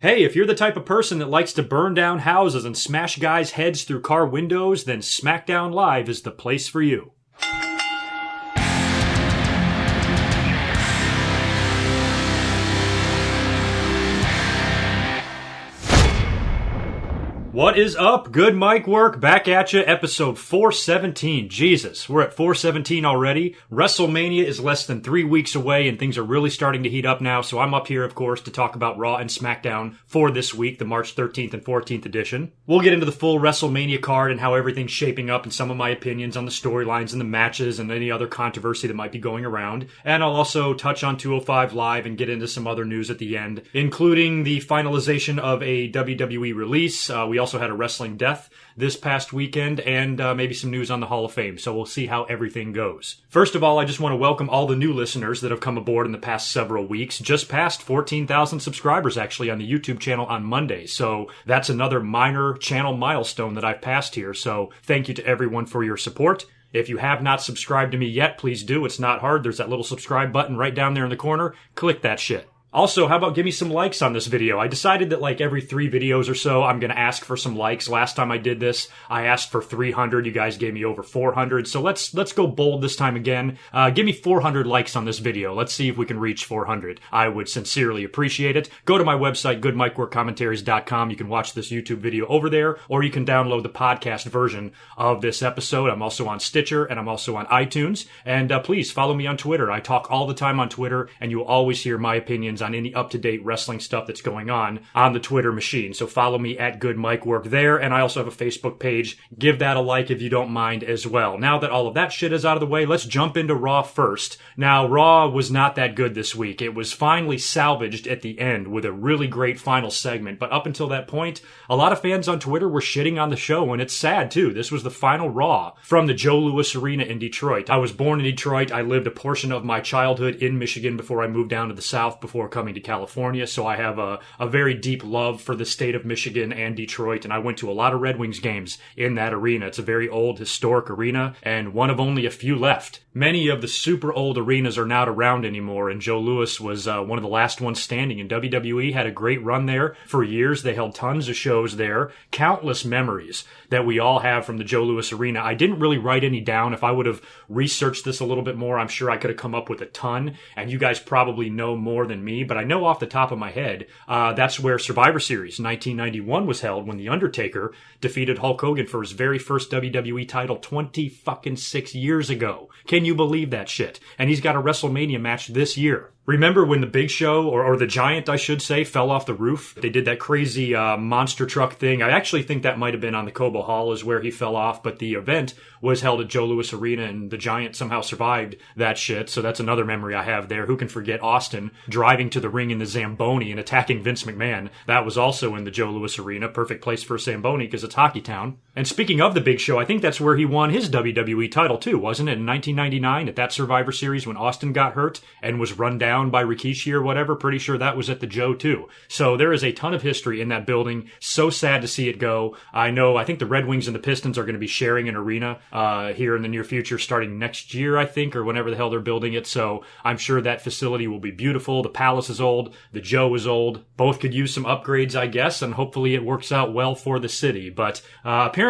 Hey, if you're the type of person that likes to burn down houses and smash guys' heads through car windows, then SmackDown Live is the place for you. What is up? GoodMicWork back at you, episode 417. Jesus, we're at 417 already. WrestleMania is less than 3 weeks away and things are really starting to heat up now, so I'm up here, of course, to talk about Raw and SmackDown for this week, the March 13th and 14th edition. We'll get into the full WrestleMania card and how everything's shaping up and some of my opinions on the storylines and the matches and any other controversy that might be going around. And I'll also touch on 205 Live and get into some other news at the end, including the finalization of a WWE release. We also had a wrestling death this past weekend and maybe some news on the Hall of Fame, so we'll see how everything goes. First of all, I just want to welcome all the new listeners that have come aboard in the past several weeks. Just passed 14,000 subscribers actually on the YouTube channel on Monday, so that's another minor channel milestone that I've passed here, so thank you to everyone for your support. If you have not subscribed to me yet, please do. It's not hard. There's that little subscribe button right down there in the corner. Click that shit. Also, how about give me some likes on this video? I decided that like every 3 videos or so, I'm going to ask for some likes. Last time I did this, I asked for 300. You guys gave me over 400. So let's go bold this time again. Give me 400 likes on this video. Let's see if we can reach 400. I would sincerely appreciate it. Go to my website, GoodMicWorkCommentaries.com. You can watch this YouTube video over there, or you can download the podcast version of this episode. I'm also on Stitcher, and I'm also on iTunes. And please follow me on Twitter. I talk all the time on Twitter, and you will always hear my opinions on any up-to-date wrestling stuff that's going on the Twitter machine. So follow me at GoodMicWork there, and I also have a Facebook page. Give that a like if you don't mind as well. Now that all of that shit is out of the way, let's jump into Raw first. Now, Raw was not that good this week. It was finally salvaged at the end with a really great final segment, but up until that point, a lot of fans on Twitter were shitting on the show, and it's sad too. This was the final Raw from the Joe Louis Arena in Detroit. I was born in Detroit. I lived a portion of my childhood in Michigan before I moved down to the South before coming to California, so I have a very deep love for the state of Michigan and Detroit, and I went to a lot of Red Wings games in that arena. It's a very old, historic arena, and one of only a few left. Many of the super old arenas are not around anymore, and Joe Louis was one of the last ones standing, and WWE had a great run there for years. They held tons of shows there, countless memories that we all have from the Joe Louis Arena. I didn't really write any down. If I would have researched this a little bit more, I'm sure I could have come up with a ton, and you guys probably know more than me, but I know off the top of my head, that's where Survivor Series 1991 was held when The Undertaker defeated Hulk Hogan for his very first WWE title 26 years ago. Can you believe that shit? And he's got a WrestleMania match this year. Remember when the Big Show, or the Giant, I should say, fell off the roof? They did that crazy monster truck thing. I actually think that might have been on the Cobo Hall is where he fell off, but the event was held at Joe Louis Arena, and the Giant somehow survived that shit, so that's another memory I have there. Who can forget Austin driving to the ring in the Zamboni and attacking Vince McMahon? That was also in the Joe Louis Arena. Perfect place for a Zamboni because it's Hockey Town. And speaking of the Big Show, I think that's where he won his WWE title too, wasn't it? In 1999 at that Survivor Series when Austin got hurt and was run down by Rikishi or whatever. Pretty sure that was at the Joe too. So there is a ton of history in that building. So sad to see it go. I think the Red Wings and the Pistons are going to be sharing an arena here in the near future starting next year, I think, or whenever the hell they're building it. So I'm sure that facility will be beautiful. The Palace is old. The Joe is old. Both could use some upgrades, I guess, and hopefully it works out well for the city. But apparently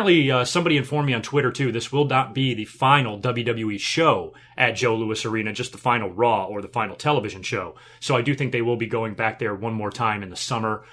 somebody informed me on Twitter too, this will not be the final WWE show at Joe Louis Arena, just the final Raw or the final television show. So I do think they will be going back there one more time in the summer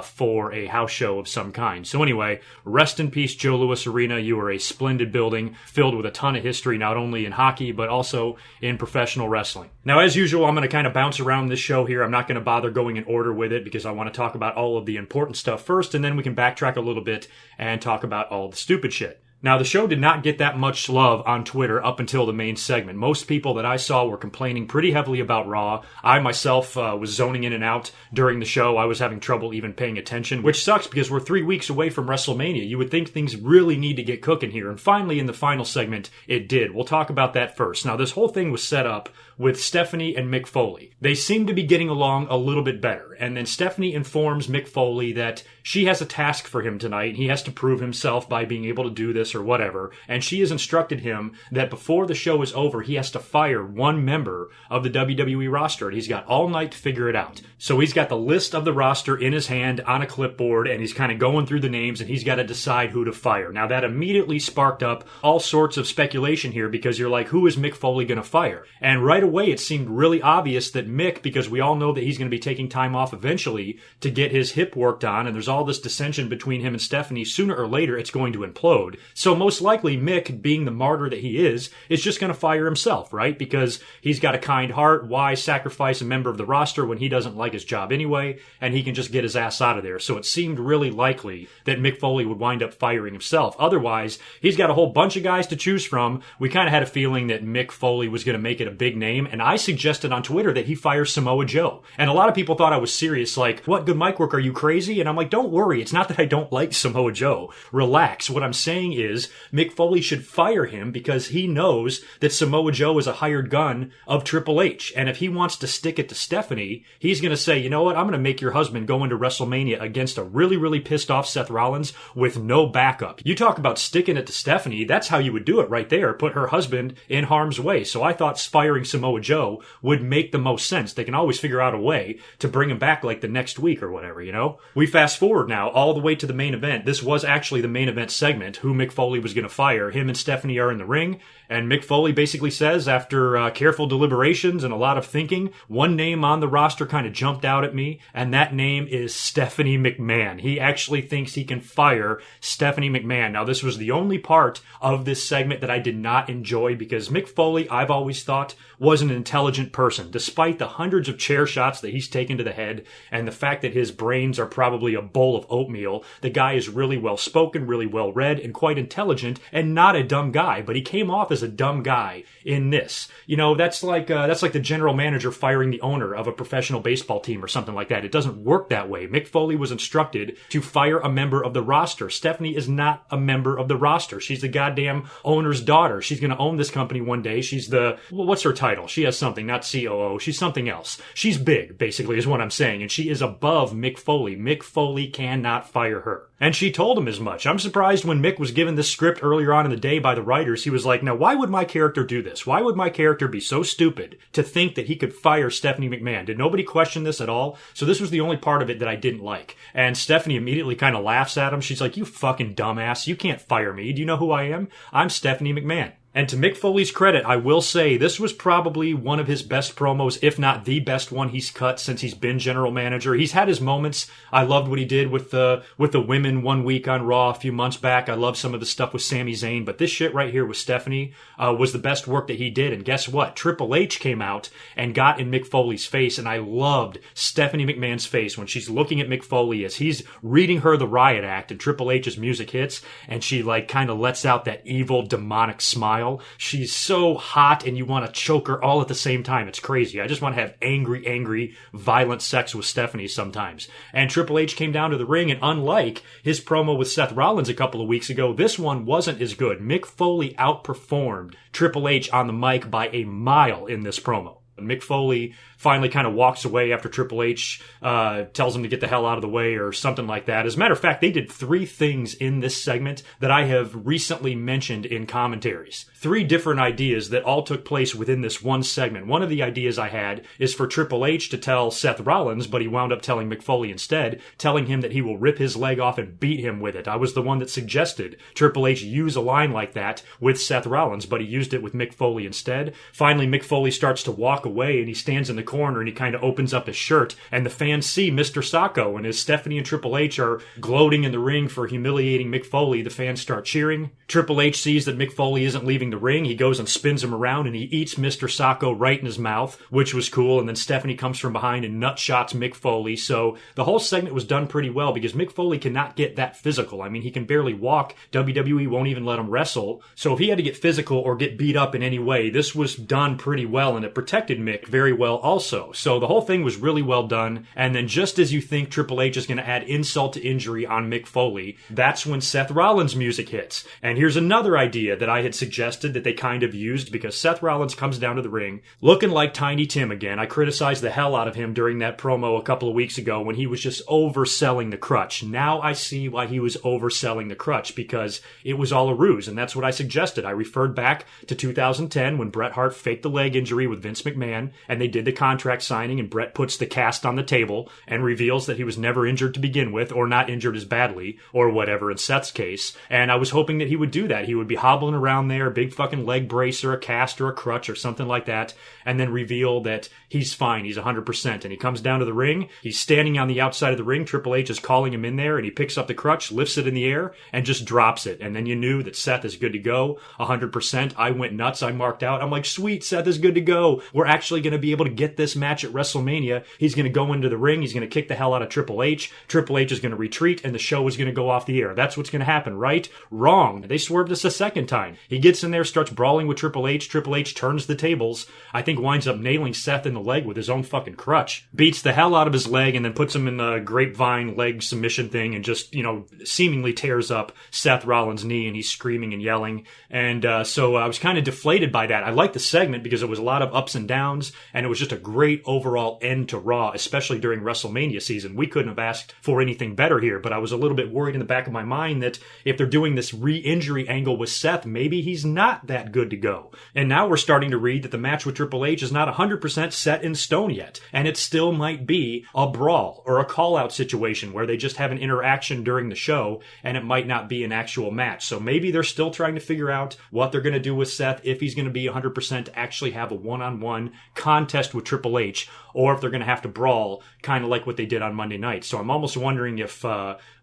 for a house show of some kind. So anyway, rest in peace, Joe Louis Arena. You are a splendid building filled with a ton of history, not only in hockey, but also in professional wrestling. Now, as usual, I'm going to kind of bounce around this show here. I'm not going to bother going in order with it because I want to talk about all of the important stuff first, and then we can backtrack a little bit and talk about all the stupid shit. Now, the show did not get that much love on Twitter up until the main segment. Most people that I saw were complaining pretty heavily about Raw. I myself was zoning in and out during the show. I was having trouble even paying attention, which sucks because we're 3 weeks away from WrestleMania. You would think things really need to get cooking here. And finally, in the final segment, it did. We'll talk about that first. Now, this whole thing was set up with Stephanie and Mick Foley. They seem to be getting along a little bit better. And then Stephanie informs Mick Foley that she has a task for him tonight. He has to prove himself by being able to do this or whatever. And she has instructed him that before the show is over, he has to fire one member of the WWE roster. And he's got all night to figure it out. So he's got the list of the roster in his hand on a clipboard, and he's kind of going through the names, and he's got to decide who to fire. Now, that immediately sparked up all sorts of speculation here, because you're like, who is Mick Foley going to fire? And right away, it seemed really obvious that Mick, because we all know that he's going to be taking time off eventually to get his hip worked on, and there's all this dissension between him and Stephanie, sooner or later it's going to implode. So most likely Mick, being the martyr that he is just going to fire himself, right? Because he's got a kind heart. Why sacrifice a member of the roster when he doesn't like his job anyway, and he can just get his ass out of there? So it seemed really likely that Mick Foley would wind up firing himself. Otherwise, he's got a whole bunch of guys to choose from. We kind of had a feeling that Mick Foley was going to make it a big name, and I suggested on Twitter that he fire Samoa Joe. And a lot of people thought I was serious, like, what, GoodMicWork, are you crazy? And I'm like, don't worry, it's not that I don't like Samoa Joe. Relax. What I'm saying is Mick Foley should fire him because he knows that Samoa Joe is a hired gun of Triple H. And if he wants to stick it to Stephanie, he's going to say, you know what, I'm going to make your husband go into WrestleMania against a really, really pissed off Seth Rollins with no backup. You talk about sticking it to Stephanie, that's how you would do it right there. Put her husband in harm's way. So I thought firing Samoa Joe would make the most sense. They can always figure out a way to bring him back like the next week or whatever, you know? We fast forward now all the way to the main event. This was actually the main event segment, who Mick Foley was going to fire. Him and Stephanie are in the ring, and Mick Foley basically says, after careful deliberations and a lot of thinking, one name on the roster kind of jumped out at me, and that name is Stephanie McMahon. He actually thinks he can fire Stephanie McMahon. Now, this was the only part of this segment that I did not enjoy, because Mick Foley, I've always thought, was an intelligent person. Despite the hundreds of chair shots that he's taken to the head, and the fact that his brains are probably a bowl of oatmeal, the guy is really well spoken, really well read, and quite intelligent, and not a dumb guy. But he came off as a dumb guy in this. You know, that's like the general manager firing the owner of a professional baseball team or something like that. It doesn't work that way. Mick Foley was instructed to fire a member of the roster. Stephanie is not a member of the roster. She's the goddamn owner's daughter. She's going to own this company one day. She's what's her title? She has something, not COO. She's something else. She's big, basically, is what I'm saying. And she is above Mick Foley. Mick Foley cannot fire her. And she told him as much. I'm surprised when Mick was given this script earlier on in the day by the writers, he was like, now, why would my character do this? Why would my character be so stupid to think that he could fire Stephanie McMahon? Did nobody question this at all? So this was the only part of it that I didn't like. And Stephanie immediately kind of laughs at him. She's like, you fucking dumbass. You can't fire me. Do you know who I am? I'm Stephanie McMahon. And to Mick Foley's credit, I will say this was probably one of his best promos, if not the best one he's cut since he's been general manager. He's had his moments. I loved what he did with the women one week on Raw a few months back. I loved some of the stuff with Sami Zayn, but this shit right here with Stephanie was the best work that he did. And guess what? Triple H came out and got in Mick Foley's face, and I loved Stephanie McMahon's face when she's looking at Mick Foley as he's reading her the riot act and Triple H's music hits, and she like kind of lets out that evil demonic smile. She's so hot and you want to choke her all at the same time. It's crazy. I just want to have angry, violent sex with Stephanie sometimes. And Triple H came down to the ring, and unlike his promo with Seth Rollins a couple of weeks ago, this one wasn't as good. Mick Foley outperformed Triple H on the mic by a mile in this promo. Mick Foley finally kind of walks away after Triple H tells him to get the hell out of the way or something like that. As a matter of fact, they did 3 things in this segment that I have recently mentioned in commentaries. 3 different ideas that all took place within this one segment. One of the ideas I had is for Triple H to tell Seth Rollins, but he wound up telling Mick Foley instead, telling him that he will rip his leg off and beat him with it. I was the one that suggested Triple H use a line like that with Seth Rollins, but he used it with Mick Foley instead. Finally, Mick Foley starts to walk away, and he stands in the corner and he kind of opens up his shirt, and the fans see Mr. Sacco, and as Stephanie and Triple H are gloating in the ring for humiliating Mick Foley, the fans start cheering. Triple H sees that Mick Foley isn't leaving the ring. He goes and spins him around, and he eats Mr. Sacco right in his mouth, which was cool. And then Stephanie comes from behind and nut shots Mick Foley. So the whole segment was done pretty well because Mick Foley cannot get that physical. I mean, he can barely walk. WWE won't even let him wrestle. So if he had to get physical or get beat up in any way, this was done pretty well, and it protected Mick very well also. also. So the whole thing was really well done. And then just as you think Triple H is going to add insult to injury on Mick Foley, that's when Seth Rollins' music hits. And here's another idea that I had suggested that they kind of used, because Seth Rollins comes down to the ring looking like Tiny Tim again. I criticized the hell out of him during that promo a couple of weeks ago when he was just overselling the crutch. Now I see why he was overselling the crutch, because it was all a ruse, and that's what I suggested. I referred back to 2010 when Bret Hart faked the leg injury with Vince McMahon, and they did the contract signing, and Bret puts the cast on the table and reveals that he was never injured to begin with, or not injured as badly, or whatever in Seth's case. And I was hoping that he would do that. He would be hobbling around there, a big fucking leg brace or a cast or a crutch or something like that, and then reveal that he's fine, he's 100%. And he comes down to the ring, he's standing on the outside of the ring, Triple H is calling him in there, and he picks up the crutch, lifts it in the air, and just drops it. And then you knew that Seth is good to go, 100%. I went nuts, I marked out. I'm like, sweet, Seth is good to go. We're actually going to be able to get this match at WrestleMania. He's going to go into the ring, he's going to kick the hell out of Triple H. Triple H is going to retreat, and the show is going to go off the air. That's what's going to happen, right? Wrong. They swerved us a second time. He gets in there, starts brawling with Triple H. Triple H turns the tables. I think winds up nailing Seth in the leg with his own fucking crutch. Beats the hell out of his leg and then puts him in the grapevine leg submission thing and just, seemingly tears up Seth Rollins' knee, and he's screaming and yelling. And so I was kind of deflated by that. I liked the segment because it was a lot of ups and downs, and it was just a great overall end to Raw, especially during WrestleMania season. We couldn't have asked for anything better here, but I was a little bit worried in the back of my mind that if they're doing this re-injury angle with Seth, maybe he's not that good to go. And now we're starting to read that the match with Triple H is not 100% set in stone yet, and it still might be a brawl or a call-out situation where they just have an interaction during the show, and it might not be an actual match. So maybe they're still trying to figure out what they're going to do with Seth, if he's going to be 100% to actually have a one-on-one contest with Triple H, or if they're going to have to brawl, kind of like what they did on Monday night. So I'm almost wondering if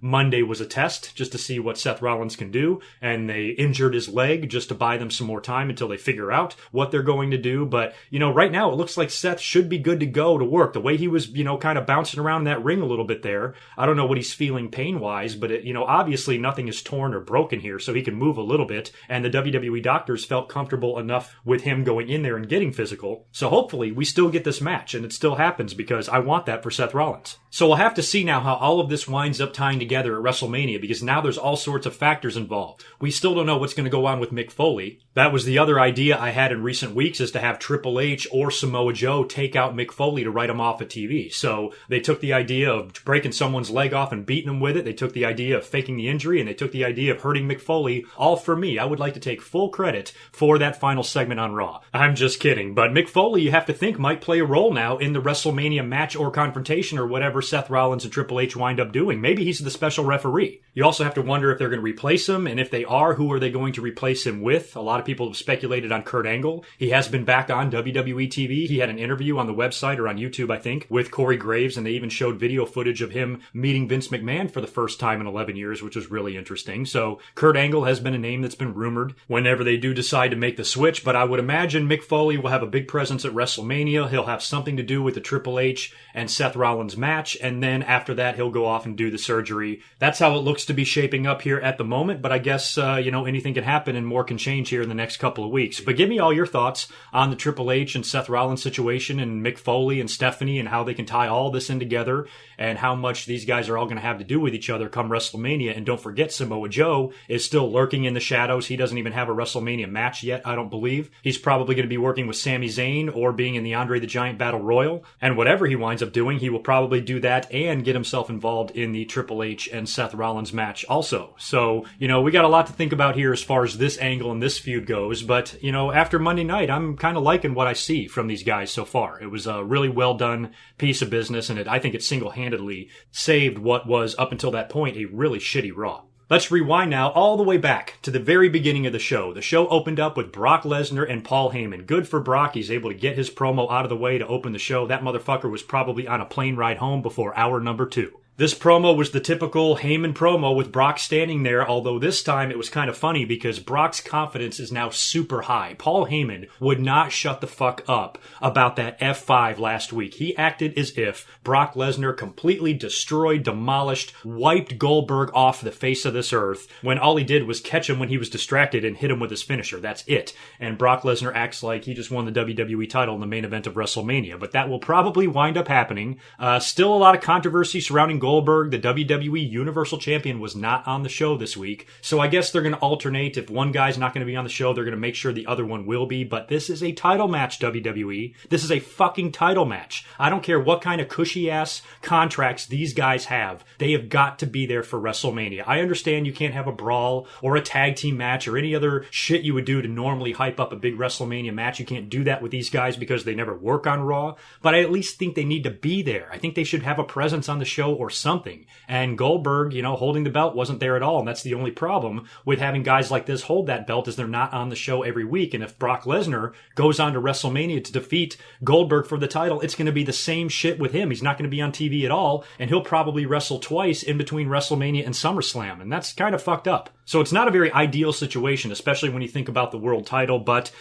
Monday was a test just to see what Seth Rollins can do, and they injured his leg just to buy them some more time until they figure out what they're going to do. But, right now it looks like Seth should be good to go to work. The way he was, kind of bouncing around that ring a little bit there, I don't know what he's feeling pain-wise, but, obviously nothing is torn or broken here, so he can move a little bit, and the WWE doctors felt comfortable enough with him going in there and getting physical. So hopefully we still get this match, and it still happens, because I want that for Seth Rollins. So we'll have to see now how all of this winds up tying together at WrestleMania, because now there's all sorts of factors involved. We still don't know what's going to go on with Mick Foley. That was the other idea I had in recent weeks, is to have Triple H or Samoa Joe take out Mick Foley to write him off at TV. So they took the idea of breaking someone's leg off and beating him with it. They took the idea of faking the injury, and they took the idea of hurting Mick Foley, all for me. I would like to take full credit for that final segment on Raw. I'm just kidding. But Mick Foley, you have to think, might play a role now in the WrestleMania match or confrontation or whatever Seth Rollins and Triple H wind up doing. Maybe he's the special referee. You also have to wonder if they're going to replace him, and if they are, who are they going to replace him with? A lot of people have speculated on Kurt Angle. He has been back on WWE TV. He had an interview on the website, or on YouTube, I think, with Corey Graves, and they even showed video footage of him meeting Vince McMahon for the first time in 11 years, which was really interesting. So Kurt Angle has been a name that's been rumored whenever they do decide to make the switch, but I would imagine Mick Foley will have a big presence at WrestleMania. He'll have something to do with the Triple H and Seth Rollins match, and then after that he'll go off and do the surgery. That's how it looks to be shaping up here at the moment, but I guess anything can happen and more can change here in the next couple of weeks. But give me all your thoughts on the Triple H and Seth Rollins situation, and Mick Foley and Stephanie, and how they can tie all this in together, and how much these guys are all going to have to do with each other come WrestleMania. And don't forget, Samoa Joe is still lurking in the shadows. He doesn't even have a WrestleMania match yet, I don't believe. He's probably going to be working with Sami Zayn or being in the Andre the Giant Battle Royal, and whatever he winds up doing, he will probably do that and get himself involved in the Triple H and Seth Rollins match also. So, we got a lot to think about here as far as this angle and this feud goes, but, after Monday night, I'm kind of liking what I see from these guys so far. It was a really well done piece of business, and I think it single-handedly saved what was, up until that point, a really shitty Raw. Let's rewind now all the way back to the very beginning of the show. The show opened up with Brock Lesnar and Paul Heyman. Good for Brock. He's able to get his promo out of the way to open the show. That motherfucker was probably on a plane ride home before hour number 2. This promo was the typical Heyman promo with Brock standing there, although this time it was kind of funny because Brock's confidence is now super high. Paul Heyman would not shut the fuck up about that F5 last week. He acted as if Brock Lesnar completely destroyed, demolished, wiped Goldberg off the face of this earth when all he did was catch him when he was distracted and hit him with his finisher. That's it. And Brock Lesnar acts like he just won the WWE title in the main event of WrestleMania, but that will probably wind up happening. Still a lot of controversy surrounding Goldberg. The WWE Universal Champion was not on the show this week, so I guess they're going to alternate. If one guy's not going to be on the show, they're going to make sure the other one will be, but this is a title match, WWE. This is a fucking title match. I don't care what kind of cushy-ass contracts these guys have. They have got to be there for WrestleMania. I understand you can't have a brawl or a tag team match or any other shit you would do to normally hype up a big WrestleMania match. You can't do that with these guys because they never work on Raw, but I at least think they need to be there. I think they should have a presence on the show or something. And Goldberg, holding the belt wasn't there at all. And that's the only problem with having guys like this hold that belt is they're not on the show every week. And if Brock Lesnar goes on to WrestleMania to defeat Goldberg for the title, it's going to be the same shit with him. He's not going to be on TV at all. And he'll probably wrestle twice in between WrestleMania and SummerSlam. And that's kind of fucked up. So it's not a very ideal situation, especially when you think about the world title. But,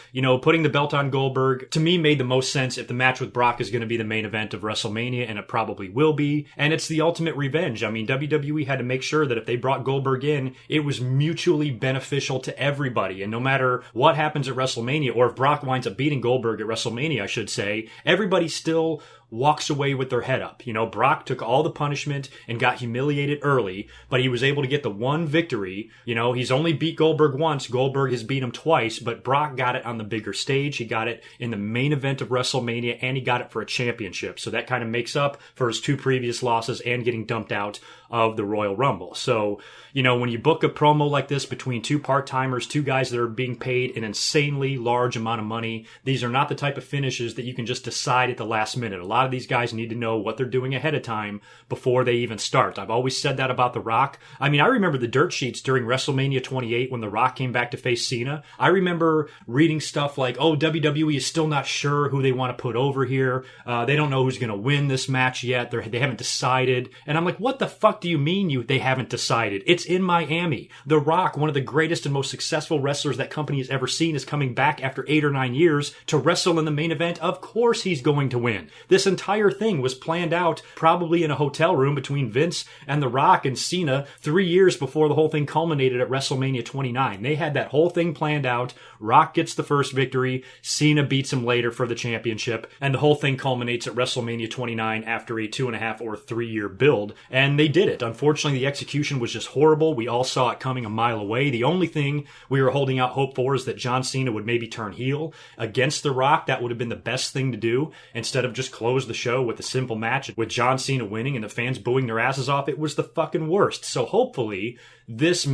putting the belt on Goldberg, to me, made the most sense if the match with Brock is going to be the main event of WrestleMania, and it probably will be. And it's the ultimate revenge. I mean, WWE had to make sure that if they brought Goldberg in, it was mutually beneficial to everybody. And no matter what happens at WrestleMania, or if Brock winds up beating Goldberg at WrestleMania, I should say, everybody still walks away with their head up. Brock took all the punishment and got humiliated early, but he was able to get the one victory. He's only beat Goldberg once. Goldberg has beat him twice, but Brock got it on the bigger stage. He got it in the main event of WrestleMania, and he got it for a championship. So that kind of makes up for his two previous losses and getting dumped out of the Royal Rumble. So, when you book a promo like this between two part-timers, two guys that are being paid an insanely large amount of money, these are not the type of finishes that you can just decide at the last minute. A lot of these guys need to know what they're doing ahead of time before they even start. I've always said that about The Rock. I mean, I remember the dirt sheets during WrestleMania 28 when The Rock came back to face Cena. I remember reading stuff like, WWE is still not sure who they want to put over here. They don't know who's going to win this match yet. They haven't decided. And I'm like, what the fuck do you mean they haven't decided? It's in Miami. The Rock, one of the greatest and most successful wrestlers that company has ever seen, is coming back after 8 or 9 years to wrestle in the main event. Of course he's going to win. This entire thing was planned out probably in a hotel room between Vince and The Rock and Cena 3 years before the whole thing culminated at WrestleMania 29. They had that whole thing planned out. Rock gets the first victory. Cena beats him later for the championship. And the whole thing culminates at WrestleMania 29 after a 2.5 or 3 year build. And they did it. Unfortunately, the execution was just horrible. We all saw it coming a mile away. The only thing we were holding out hope for is that John Cena would maybe turn heel against The Rock. That would have been the best thing to do instead of just close the show with a simple match with John Cena winning and the fans booing their asses off. It was the fucking worst. So hopefully this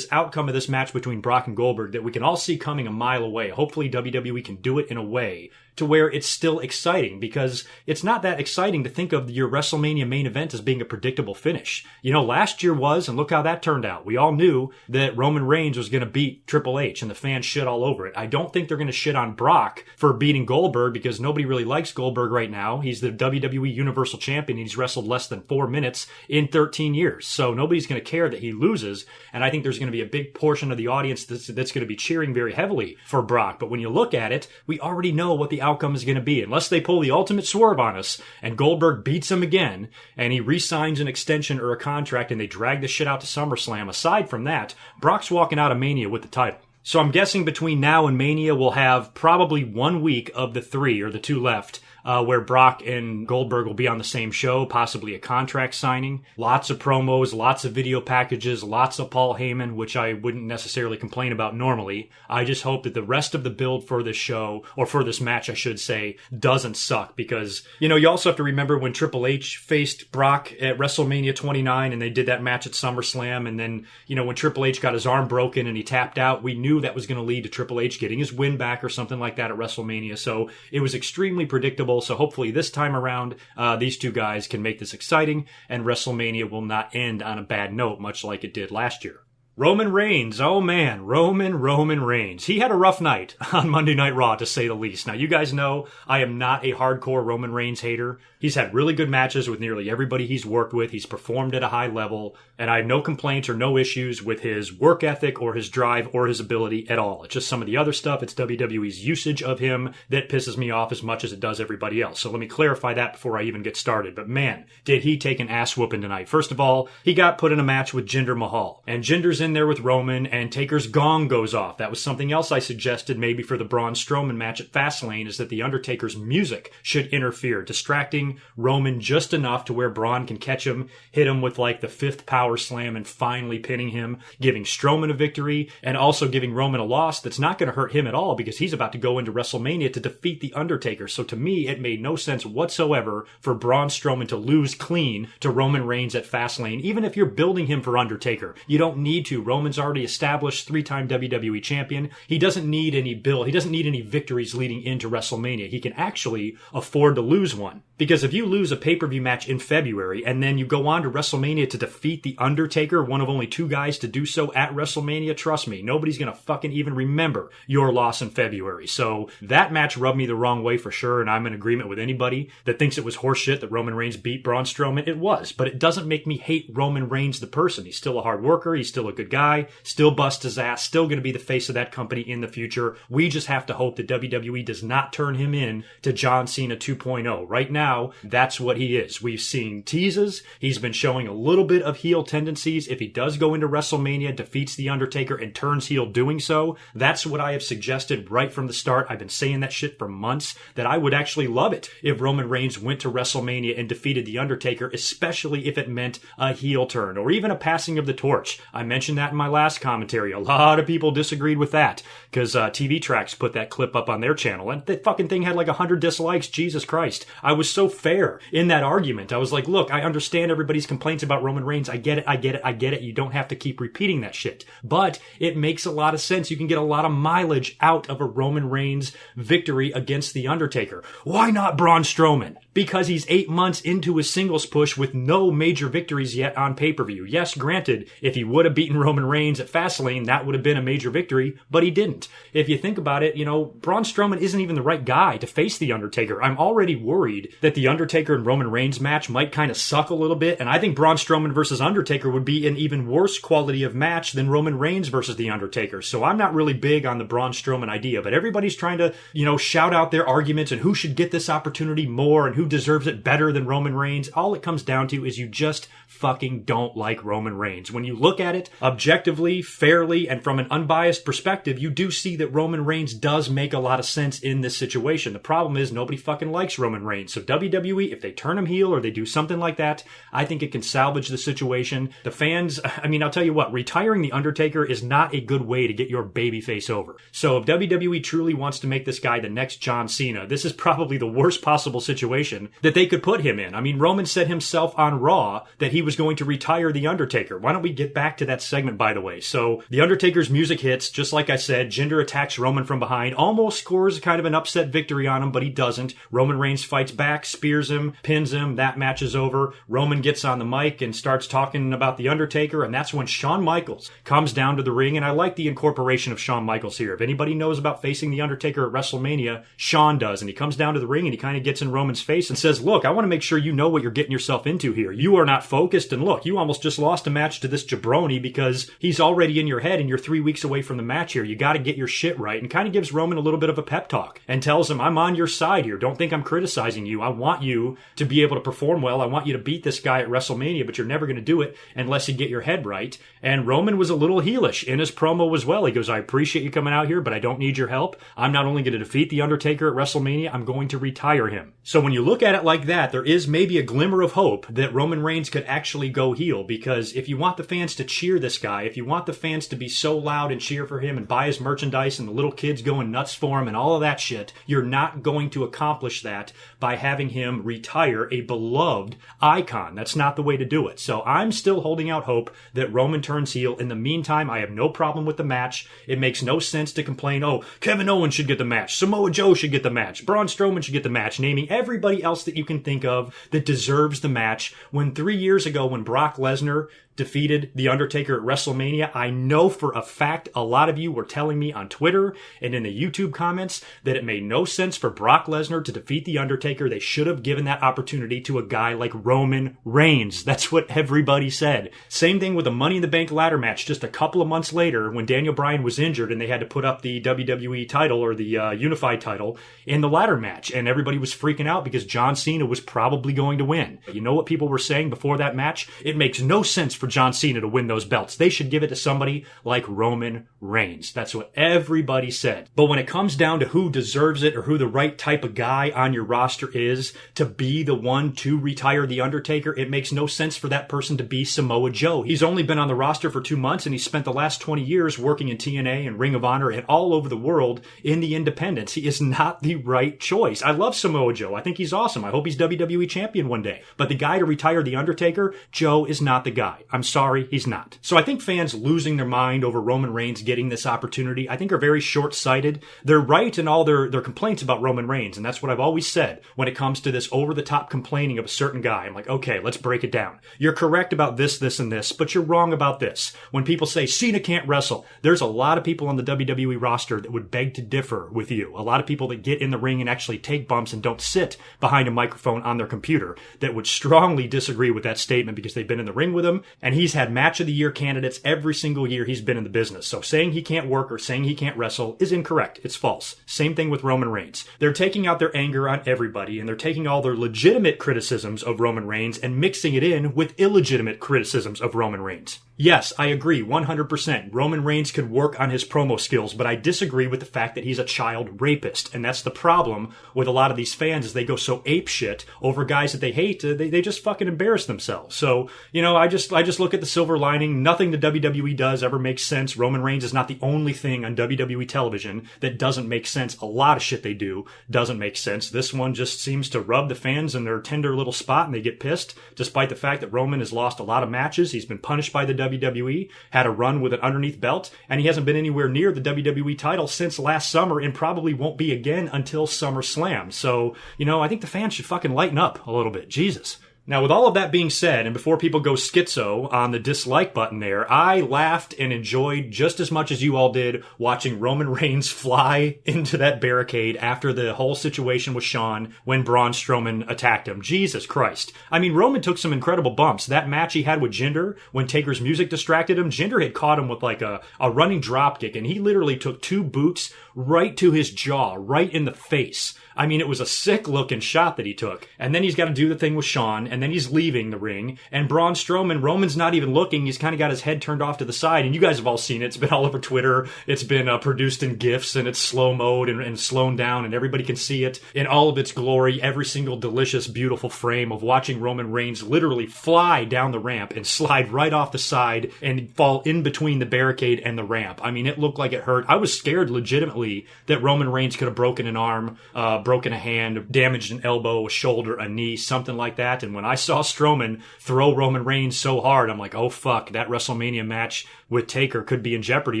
outcome of this match between Brock and Goldberg that we can all see coming a mile away, hopefully WWE can do it in a way to where it's still exciting, because it's not that exciting to think of your WrestleMania main event as being a predictable finish. Last year was, and look how that turned out. We all knew that Roman Reigns was going to beat Triple H, and the fans shit all over it. I don't think they're going to shit on Brock for beating Goldberg, because nobody really likes Goldberg right now. He's the WWE Universal Champion, and he's wrestled less than 4 minutes in 13 years. So nobody's going to care that he loses, and I think there's going to be a big portion of the audience that's going to be cheering very heavily for Brock. But when you look at it, we already know what the outcome is going to be, unless they pull the ultimate swerve on us and Goldberg beats him again and he re-signs an extension or a contract and they drag the shit out to SummerSlam. Aside from that, Brock's walking out of Mania with the title. So I'm guessing between now and Mania we'll have probably 1 week of the 3 or the 2 left where Brock and Goldberg will be on the same show, possibly a contract signing. Lots of promos, lots of video packages, lots of Paul Heyman, which I wouldn't necessarily complain about normally. I just hope that the rest of the build for this show, or for this match, I should say, doesn't suck, because, you also have to remember when Triple H faced Brock at WrestleMania 29 and they did that match at SummerSlam, and then, when Triple H got his arm broken and he tapped out, we knew that was going to lead to Triple H getting his win back or something like that at WrestleMania, so it was extremely predictable. So hopefully this time around, these two guys can make this exciting, and WrestleMania will not end on a bad note, much like it did last year. Roman Reigns, oh man, Roman Reigns. He had a rough night on Monday Night Raw, to say the least. Now, you guys know I am not a hardcore Roman Reigns hater. He's had really good matches with nearly everybody he's worked with. He's performed at a high level, and I have no complaints or no issues with his work ethic or his drive or his ability at all. It's just some of the other stuff. It's WWE's usage of him that pisses me off as much as it does everybody else. So let me clarify that before I even get started. But man, did he take an ass whooping tonight. First of all, he got put in a match with Jinder Mahal, and Jinder's in there with Roman, and Taker's gong goes off. That was something else I suggested maybe for the Braun Strowman match at Fastlane, is that the Undertaker's music should interfere, distracting Roman just enough to where Braun can catch him, hit him with like the 5th power slam, and finally pinning him, giving Strowman a victory, and also giving Roman a loss that's not going to hurt him at all because he's about to go into WrestleMania to defeat the Undertaker. So to me, it made no sense whatsoever for Braun Strowman to lose clean to Roman Reigns at Fastlane, even if you're building him for Undertaker. You don't need to. Roman's already established 3-time WWE champion. He doesn't need any build. He doesn't need any victories leading into WrestleMania. He can actually afford to lose one. Because if you lose a pay-per-view match in February and then you go on to WrestleMania to defeat The Undertaker, one of only 2 guys to do so at WrestleMania, trust me, nobody's going to fucking even remember your loss in February. So that match rubbed me the wrong way for sure, and I'm in agreement with anybody that thinks it was horseshit that Roman Reigns beat Braun Strowman. It was, but it doesn't make me hate Roman Reigns the person. He's still a hard worker. He's still a good guy. Still bust his ass. Still going to be the face of that company in the future. We just have to hope that WWE does not turn him in to John Cena 2.0. Right now, that's what he is. We've seen teases. He's been showing a little bit of heel tendencies. If he does go into WrestleMania, defeats The Undertaker, and turns heel doing so, that's what I have suggested right from the start. I've been saying that shit for months, that I would actually love it if Roman Reigns went to WrestleMania and defeated The Undertaker, especially if it meant a heel turn or even a passing of the torch. I mentioned that in my last commentary. A lot of people disagreed with that because TVTrax put that clip up on their channel, and the fucking thing had like 100 dislikes. Jesus Christ. I was so fair in that argument. I was like, look, I understand everybody's complaints about Roman Reigns. I get it. You don't have to keep repeating that shit. But it makes a lot of sense. You can get a lot of mileage out of a Roman Reigns victory against The Undertaker. Why not Braun Strowman? Because he's 8 months into his singles push with no major victories yet on pay-per-view. Yes, granted, if he would have beaten Roman Reigns at Fastlane, that would have been a major victory, but he didn't. If you think about it, Braun Strowman isn't even the right guy to face The Undertaker. I'm already worried that The Undertaker and Roman Reigns match might kind of suck a little bit, and I think Braun Strowman versus Undertaker would be an even worse quality of match than Roman Reigns versus The Undertaker. So I'm not really big on the Braun Strowman idea, but everybody's trying to, shout out their arguments and who should get this opportunity more and who deserves it better than Roman Reigns. All it comes down to is you just fucking don't like Roman Reigns. When you look at it objectively, fairly, and from an unbiased perspective, you do see that Roman Reigns does make a lot of sense in this situation. The problem is nobody fucking likes Roman Reigns. So WWE, if they turn him heel or they do something like that, I think it can salvage the situation. The fans, I'll tell you what, retiring The Undertaker is not a good way to get your babyface over. So if WWE truly wants to make this guy the next John Cena, this is probably the worst possible situation that they could put him in. Roman said himself on Raw that he was going to retire The Undertaker. Why don't we get back to that segment, by the way? So The Undertaker's music hits, just like I said. Jinder attacks Roman from behind, almost scores kind of an upset victory on him, but he doesn't. Roman Reigns fights back, spears him, pins him. That match is over. Roman gets on the mic and starts talking about The Undertaker, and that's when Shawn Michaels comes down to the ring, and I like the incorporation of Shawn Michaels here. If anybody knows about facing The Undertaker at WrestleMania, Shawn does, and he comes down to the ring and he kind of gets in Roman's face and says, look, I want to make sure you know what you're getting yourself into here. You are not focused, and look, you almost just lost a match to this jabroni because he's already in your head and you're 3 weeks away from the match here. You got to get your shit right, and kind of gives Roman a little bit of a pep talk and tells him, I'm on your side here. Don't think I'm criticizing you. I want you to be able to perform well. I want you to beat this guy at WrestleMania, but you're never going to do it unless you get your head right. And Roman was a little heelish in his promo as well. He goes, I appreciate you coming out here, but I don't need your help. I'm not only going to defeat The Undertaker at WrestleMania, I'm going to retire him. So when you look at it like that, there is maybe a glimmer of hope that Roman Reigns could actually go heel, because if you want the fans to cheer this guy, if you want the fans to be so loud and cheer for him and buy his merchandise and the little kids going nuts for him and all of that shit, you're not going to accomplish that by having him retire a beloved icon. That's not the way to do it. So I'm still holding out hope that Roman turns heel. In the meantime, I have no problem with the match. It makes no sense to complain, oh, Kevin Owens should get the match, Samoa Joe should get the match, Braun Strowman should get the match, naming everybody else that you can think of that deserves the match, when 3 years ago when Brock Lesnar defeated The Undertaker at WrestleMania, I know for a fact a lot of you were telling me on Twitter and in the YouTube comments that it made no sense for Brock Lesnar to defeat The Undertaker. They should have given that opportunity to a guy like Roman Reigns. That's what everybody said. Same thing with the Money in the Bank ladder match just a couple of months later when Daniel Bryan was injured and they had to put up the WWE title or the unified title in the ladder match. And everybody was freaking out because John Cena was probably going to win. You know what people were saying before that match? It makes no sense for John Cena to win those belts. They should give it to somebody like Roman Reigns. That's what everybody said. But when it comes down to who deserves it or who the right type of guy on your roster is to be the one to retire The Undertaker, it makes no sense for that person to be Samoa Joe. He's only been on the roster for 2 months and he spent the last 20 years working in TNA and Ring of Honor and all over the world in the independents. He is not the right choice. I love Samoa Joe. I think he's awesome. I hope he's WWE champion one day. But the guy to retire The Undertaker, Joe is not the guy. I'm sorry, he's not. So I think fans losing their mind over Roman Reigns getting this opportunity, I think are very short-sighted. They're right in all their complaints about Roman Reigns, and that's what I've always said when it comes to this over-the-top complaining of a certain guy. I'm like, okay, let's break it down. You're correct about this, this, and this, but you're wrong about this. When people say Cena can't wrestle, there's a lot of people on the WWE roster that would beg to differ with you. A lot of people that get in the ring and actually take bumps and don't sit behind a microphone on their computer that would strongly disagree with that statement because they've been in the ring with him, and he's had match of the year candidates every single year he's been in the business. So saying he can't work or saying he can't wrestle is incorrect. It's false. Same thing with Roman Reigns. They're taking out their anger on everybody, and they're taking all their legitimate criticisms of Roman Reigns and mixing it in with illegitimate criticisms of Roman Reigns. Yes, I agree 100%. Roman Reigns could work on his promo skills, but I disagree with the fact that he's a child rapist. And that's the problem with a lot of these fans is they go so apeshit over guys that they hate. They just fucking embarrass themselves. So, I just look at the silver lining. Nothing the WWE does ever makes sense. Roman Reigns is not the only thing on WWE television that doesn't make sense. A lot of shit they do doesn't make sense. This one just seems to rub the fans in their tender little spot and they get pissed, despite the fact that Roman has lost a lot of matches. He's been punished by the WWE, had a run with an underneath belt, and he hasn't been anywhere near the WWE title since last summer and probably won't be again until SummerSlam. So, I think the fans should fucking lighten up a little bit. Jesus. Now, with all of that being said, and before people go schizo on the dislike button there, I laughed and enjoyed just as much as you all did watching Roman Reigns fly into that barricade after the whole situation with Shawn when Braun Strowman attacked him. Jesus Christ. I mean, Roman took some incredible bumps. That match he had with Jinder, when Taker's music distracted him, Jinder had caught him with like a running dropkick, and he literally took 2 boots right to his jaw, right in the face. I mean, it was a sick-looking shot that he took. And then he's got to do the thing with Shawn, and then he's leaving the ring. And Braun Strowman, Roman's not even looking. He's kind of got his head turned off to the side. And you guys have all seen it. It's been all over Twitter. It's been produced in GIFs, and it's slow-mode and slowed down, and everybody can see it in all of its glory. Every single delicious, beautiful frame of watching Roman Reigns literally fly down the ramp and slide right off the side and fall in between the barricade and the ramp. I mean, it looked like it hurt. I was scared legitimately that Roman Reigns could have broken an arm, broken a hand, damaged an elbow, a shoulder, a knee, something like that. And when I saw Strowman throw Roman Reigns so hard, I'm like, oh fuck, that WrestleMania match with Taker could be in jeopardy.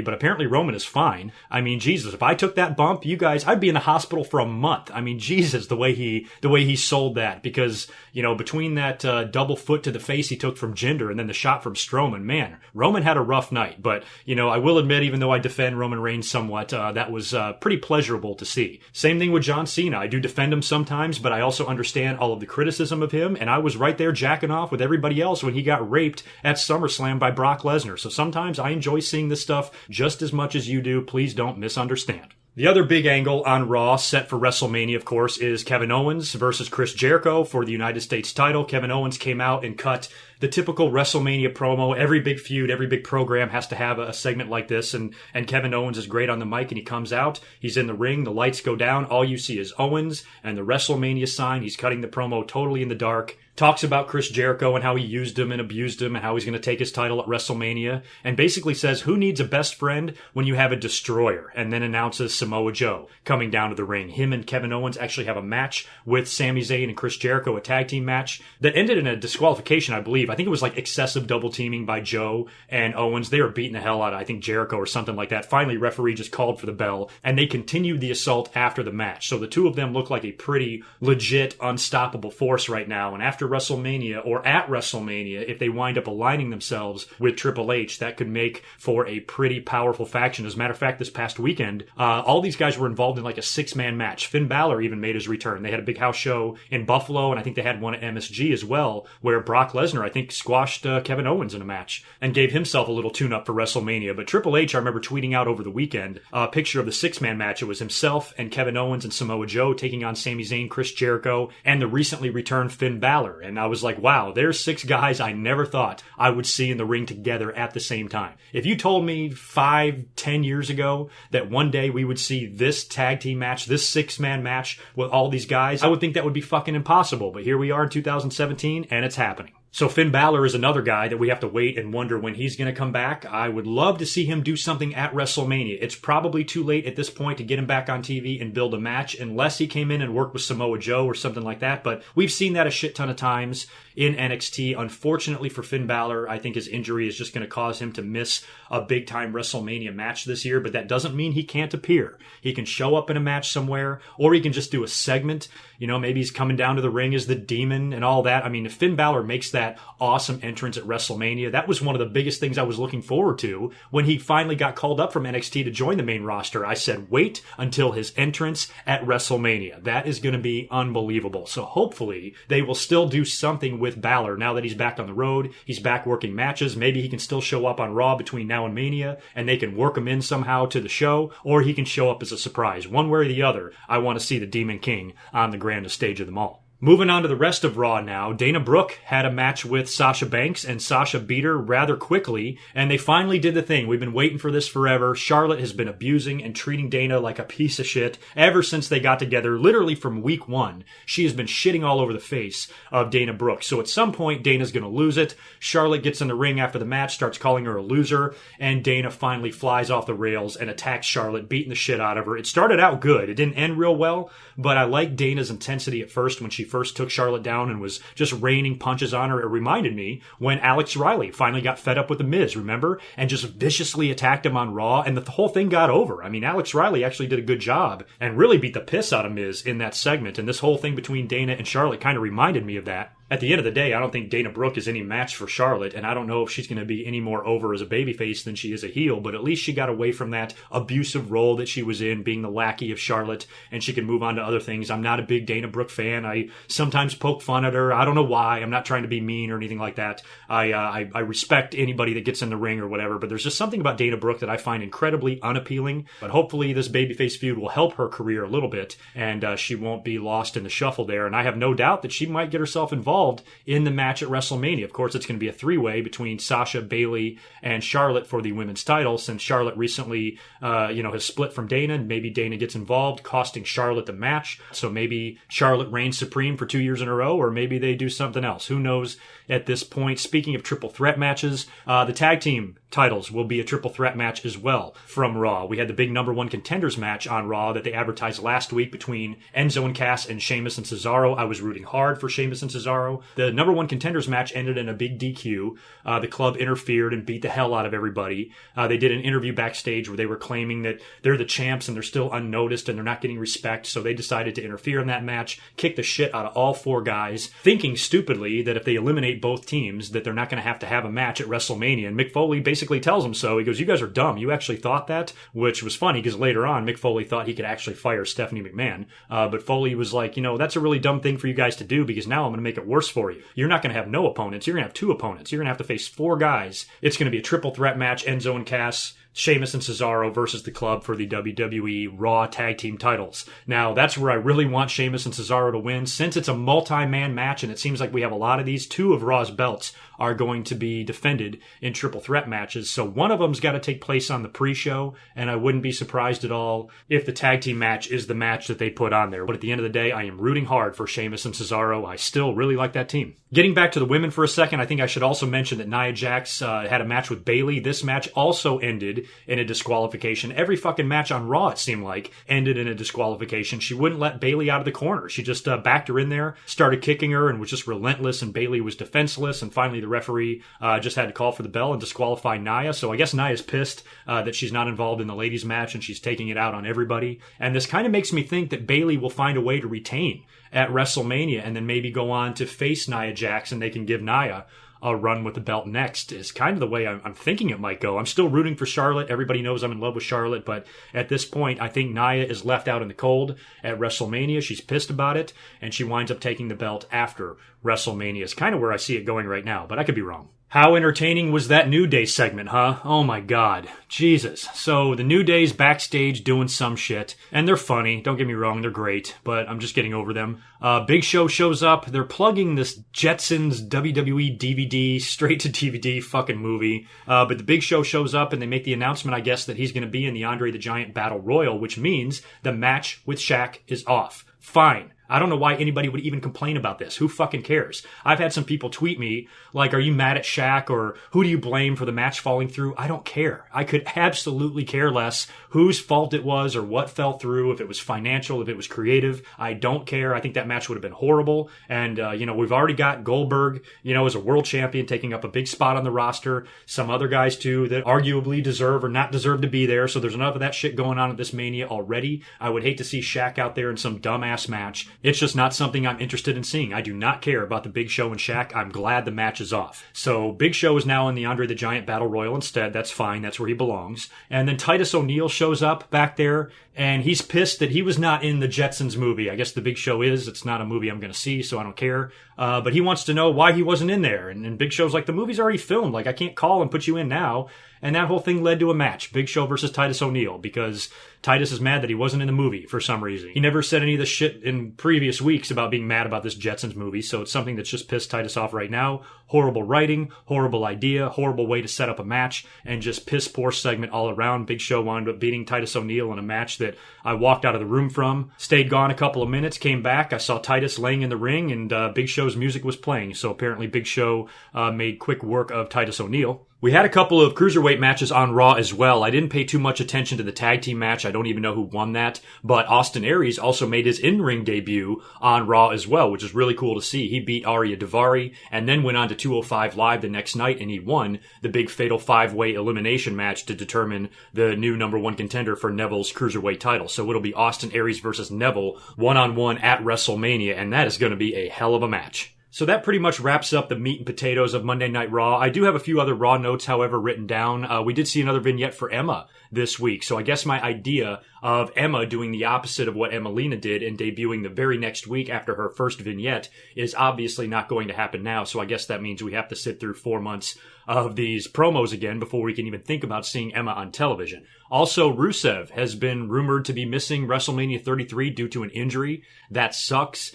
But apparently Roman is fine. I mean, Jesus, if I took that bump, you guys, I'd be in the hospital for a month. I mean, Jesus, the way he sold that, because, between that double foot to the face he took from Jinder and then the shot from Strowman, man, Roman had a rough night. But, I will admit, even though I defend Roman Reigns somewhat, that was pretty pleasurable to see. Same thing with John Cena. I do defend him sometimes, but I also understand all of the criticism of him, and I was right there jacking off with everybody else when he got raped at SummerSlam by Brock Lesnar. So sometimes I enjoy seeing this stuff just as much as you do. Please don't misunderstand. The other big angle on Raw, set for WrestleMania, of course, is Kevin Owens versus Chris Jericho for the United States title. Kevin Owens came out and cut the typical WrestleMania promo. Every big feud, every big program has to have a segment like this, and Kevin Owens is great on the mic, and he comes out, he's in the ring, the lights go down, all you see is Owens and the WrestleMania sign. He's cutting the promo totally in the dark. Talks about Chris Jericho and how he used him and abused him and how he's going to take his title at WrestleMania, and basically says, who needs a best friend when you have a destroyer? And then announces Samoa Joe coming down to the ring. Him and Kevin Owens actually have a match with Sami Zayn and Chris Jericho, a tag team match that ended in a disqualification, I believe. I think it was like excessive double teaming by Joe and Owens. They were beating the hell out of, I think, Jericho or something like that. Finally, referee just called for the bell, and they continued the assault after the match. So the two of them look like a pretty legit, unstoppable force right now. And after WrestleMania, or at WrestleMania, if they wind up aligning themselves with Triple H, that could make for a pretty powerful faction. As a matter of fact, this past weekend, all these guys were involved in like a 6-man match. Finn Balor even made his return. They had a big house show in Buffalo, and I think they had one at MSG as well, where Brock Lesnar, I think, squashed Kevin Owens in a match and gave himself a little tune-up for WrestleMania. But Triple H, I remember tweeting out over the weekend a picture of the 6-man match. It was himself and Kevin Owens and Samoa Joe taking on Sami Zayn, Chris Jericho, and the recently returned Finn Balor. And I was like, wow, there's 6 guys I never thought I would see in the ring together at the same time. If you told me 5-10 years ago that one day we would see this tag team match, this 6-man match with all these guys, I would think that would be fucking impossible. But here we are in 2017, and it's happening. So Finn Balor is another guy that we have to wait and wonder when he's going to come back. I would love to see him do something at WrestleMania. It's probably too late at this point to get him back on TV and build a match unless he came in and worked with Samoa Joe or something like that. But we've seen that a shit ton of times in NXT. Unfortunately for Finn Balor, I think his injury is just going to cause him to miss a big-time WrestleMania match this year, but that doesn't mean he can't appear. He can show up in a match somewhere, or he can just do a segment. You know, maybe he's coming down to the ring as the Demon and all that. I mean, if Finn Balor makes that awesome entrance at WrestleMania, that was one of the biggest things I was looking forward to when he finally got called up from NXT to join the main roster. I said, wait until his entrance at WrestleMania. That is going to be unbelievable. So hopefully they will still do something with Balor now that he's back on the road. He's back working matches. Maybe he can still show up on Raw between now and Mania, and they can work him in somehow to the show, or he can show up as a surprise. One way or the other, I want to see the Demon King on the grandest stage of them all. Moving on to the rest of Raw now, Dana Brooke had a match with Sasha Banks, and Sasha beat her rather quickly, and they finally did the thing. We've been waiting for this forever. Charlotte has been abusing and treating Dana like a piece of shit ever since they got together, literally from week 1. She has been shitting all over the face of Dana Brooke. So at some point, Dana's going to lose it. Charlotte gets in the ring after the match, starts calling her a loser, and Dana finally flies off the rails and attacks Charlotte, beating the shit out of her. It started out good. It didn't end real well, but I liked Dana's intensity at first when she first took Charlotte down and was just raining punches on her. It reminded me when Alex Riley finally got fed up with The Miz, remember? And just viciously attacked him on Raw, and the whole thing got over. I mean, Alex Riley actually did a good job and really beat the piss out of Miz in that segment, and this whole thing between Dana and Charlotte kind of reminded me of that. At the end of the day, I don't think Dana Brooke is any match for Charlotte, and I don't know if she's going to be any more over as a babyface than she is a heel, but at least she got away from that abusive role that she was in, being the lackey of Charlotte, and she can move on to other things. I'm not a big Dana Brooke fan. I sometimes poke fun at her. I don't know why. I'm not trying to be mean or anything like that. I respect anybody that gets in the ring or whatever, but there's just something about Dana Brooke that I find incredibly unappealing. But hopefully this babyface feud will help her career a little bit, and she won't be lost in the shuffle there. And I have no doubt that she might get herself involved in the match at WrestleMania. Of course, it's going to be a 3-way between Sasha, Bayley, and Charlotte for the women's title, since Charlotte recently, has split from Dana, and maybe Dana gets involved, costing Charlotte the match. So maybe Charlotte reigns supreme for 2 years in a row, or maybe they do something else. Who knows at this point? Speaking of triple threat matches, the tag team titles will be a triple threat match as well from Raw. We had the big number 1 contenders match on Raw that they advertised last week between Enzo and Cass and Sheamus and Cesaro. I was rooting hard for Sheamus and Cesaro. The number 1 contenders match ended in a big DQ. The club interfered and beat the hell out of everybody. They did an interview backstage where they were claiming that they're the champs and they're still unnoticed and they're not getting respect, so they decided to interfere in that match, kick the shit out of all 4 guys, thinking stupidly that if they eliminate both teams that they're not going to have a match at WrestleMania. And Mick Foley basically tells them so. He goes, you guys are dumb. You actually thought that? Which was funny because later on Mick Foley thought he could actually fire Stephanie McMahon. But Foley was like, that's a really dumb thing for you guys to do because now I'm going to make it worse for you. You're not going to have no opponents. You're going to have 2 opponents. You're going to have to face 4 guys. It's going to be a triple threat match, Enzo and Cass, Sheamus and Cesaro versus the club for the WWE Raw Tag Team titles. Now, that's where I really want Sheamus and Cesaro to win. Since it's a multi-man match, and it seems like we have a lot of these, 2 of Raw's belts are going to be defended in triple threat matches. So one of them's got to take place on the pre-show, and I wouldn't be surprised at all if the tag team match is the match that they put on there. But at the end of the day, I am rooting hard for Sheamus and Cesaro. I still really like that team. Getting back to the women for a second, I think I should also mention that Nia Jax had a match with Bayley. This match also ended ended in a disqualification. Every fucking match on Raw, it seemed like, ended in a disqualification. She wouldn't let Bayley out of the corner. She just backed her in there, started kicking her, and was just relentless, and Bayley was defenseless, and finally the referee just had to call for the bell and disqualify Nia. So I guess Nia's pissed that she's not involved in the ladies match, and she's taking it out on everybody. And this kind of makes me think that Bayley will find a way to retain at WrestleMania and then maybe go on to face Nia Jax, and they can give Nia a run with the belt next, is kind of the way I'm thinking it might go. I'm still rooting for Charlotte. Everybody knows I'm in love with Charlotte, but at this point, I think Nia is left out in the cold at WrestleMania. She's pissed about it, and she winds up taking the belt after WrestleMania. Is kind of where I see it going right now, but I could be wrong. How entertaining was that New Day segment, huh? Oh my god. Jesus. So the New Day's backstage doing some shit, and they're funny. Don't get me wrong, they're great, but I'm just getting over them. Big Show shows up. They're plugging this Jetsons WWE DVD, straight to DVD fucking movie. But the Big Show shows up, and they make the announcement, I guess, that he's going to be in the Andre the Giant Battle Royal, which means the match with Shaq is off. Fine. I don't know why anybody would even complain about this. Who fucking cares? I've had some people tweet me, like, are you mad at Shaq, or who do you blame for the match falling through? I don't care. I could absolutely care less whose fault it was or what fell through, if it was financial, if it was creative. I don't care. I think that match would have been horrible. And, we've already got Goldberg, as a world champion taking up a big spot on the roster. Some other guys, too, that arguably deserve or not deserve to be there. So there's enough of that shit going on at this Mania already. I would hate to see Shaq out there in some dumbass match. It's just not something I'm interested in seeing. I do not care about the Big Show and Shaq. I'm glad the match is off. So Big Show is now in the Andre the Giant Battle Royal instead. That's fine. That's where he belongs. And then Titus O'Neil shows up back there, and he's pissed that he was not in the Jetsons movie. I guess the Big Show is. It's not a movie I'm going to see, so I don't care. But he wants to know why he wasn't in there. And Big Show's like, the movie's already filmed. Like, I can't call and put you in now. And that whole thing led to a match, Big Show versus Titus O'Neil, because Titus is mad that he wasn't in the movie for some reason. He never said any of this shit in previous weeks about being mad about this Jetsons movie, so it's something that's just pissed Titus off right now. Horrible writing, horrible idea, horrible way to set up a match, and just piss poor segment all around. Big Show wound up beating Titus O'Neil in a match that I walked out of the room from, stayed gone a couple of minutes, came back. I saw Titus laying in the ring, and Big Show's music was playing, so apparently Big Show made quick work of Titus O'Neil. We had a couple of cruiserweight matches on Raw as well. I didn't pay too much attention to the tag team match. I don't even know who won that. But Austin Aries also made his in-ring debut on Raw as well, which is really cool to see. He beat Arya Daivari and then went on to 205 Live the next night, and he won the big fatal 5-way elimination match to determine the new number one contender for Neville's cruiserweight title. So it'll be Austin Aries versus Neville one-on-one at WrestleMania, and that is going to be a hell of a match. So that pretty much wraps up the meat and potatoes of Monday Night Raw. I do have a few other Raw notes, however, written down. We did see another vignette for Emma this week. So I guess my idea of Emma doing the opposite of what Emmalina did and debuting the very next week after her first vignette is obviously not going to happen now. So I guess that means we have to sit through 4 months of these promos again before we can even think about seeing Emma on television. Also, Rusev has been rumored to be missing WrestleMania 33 due to an injury. That sucks.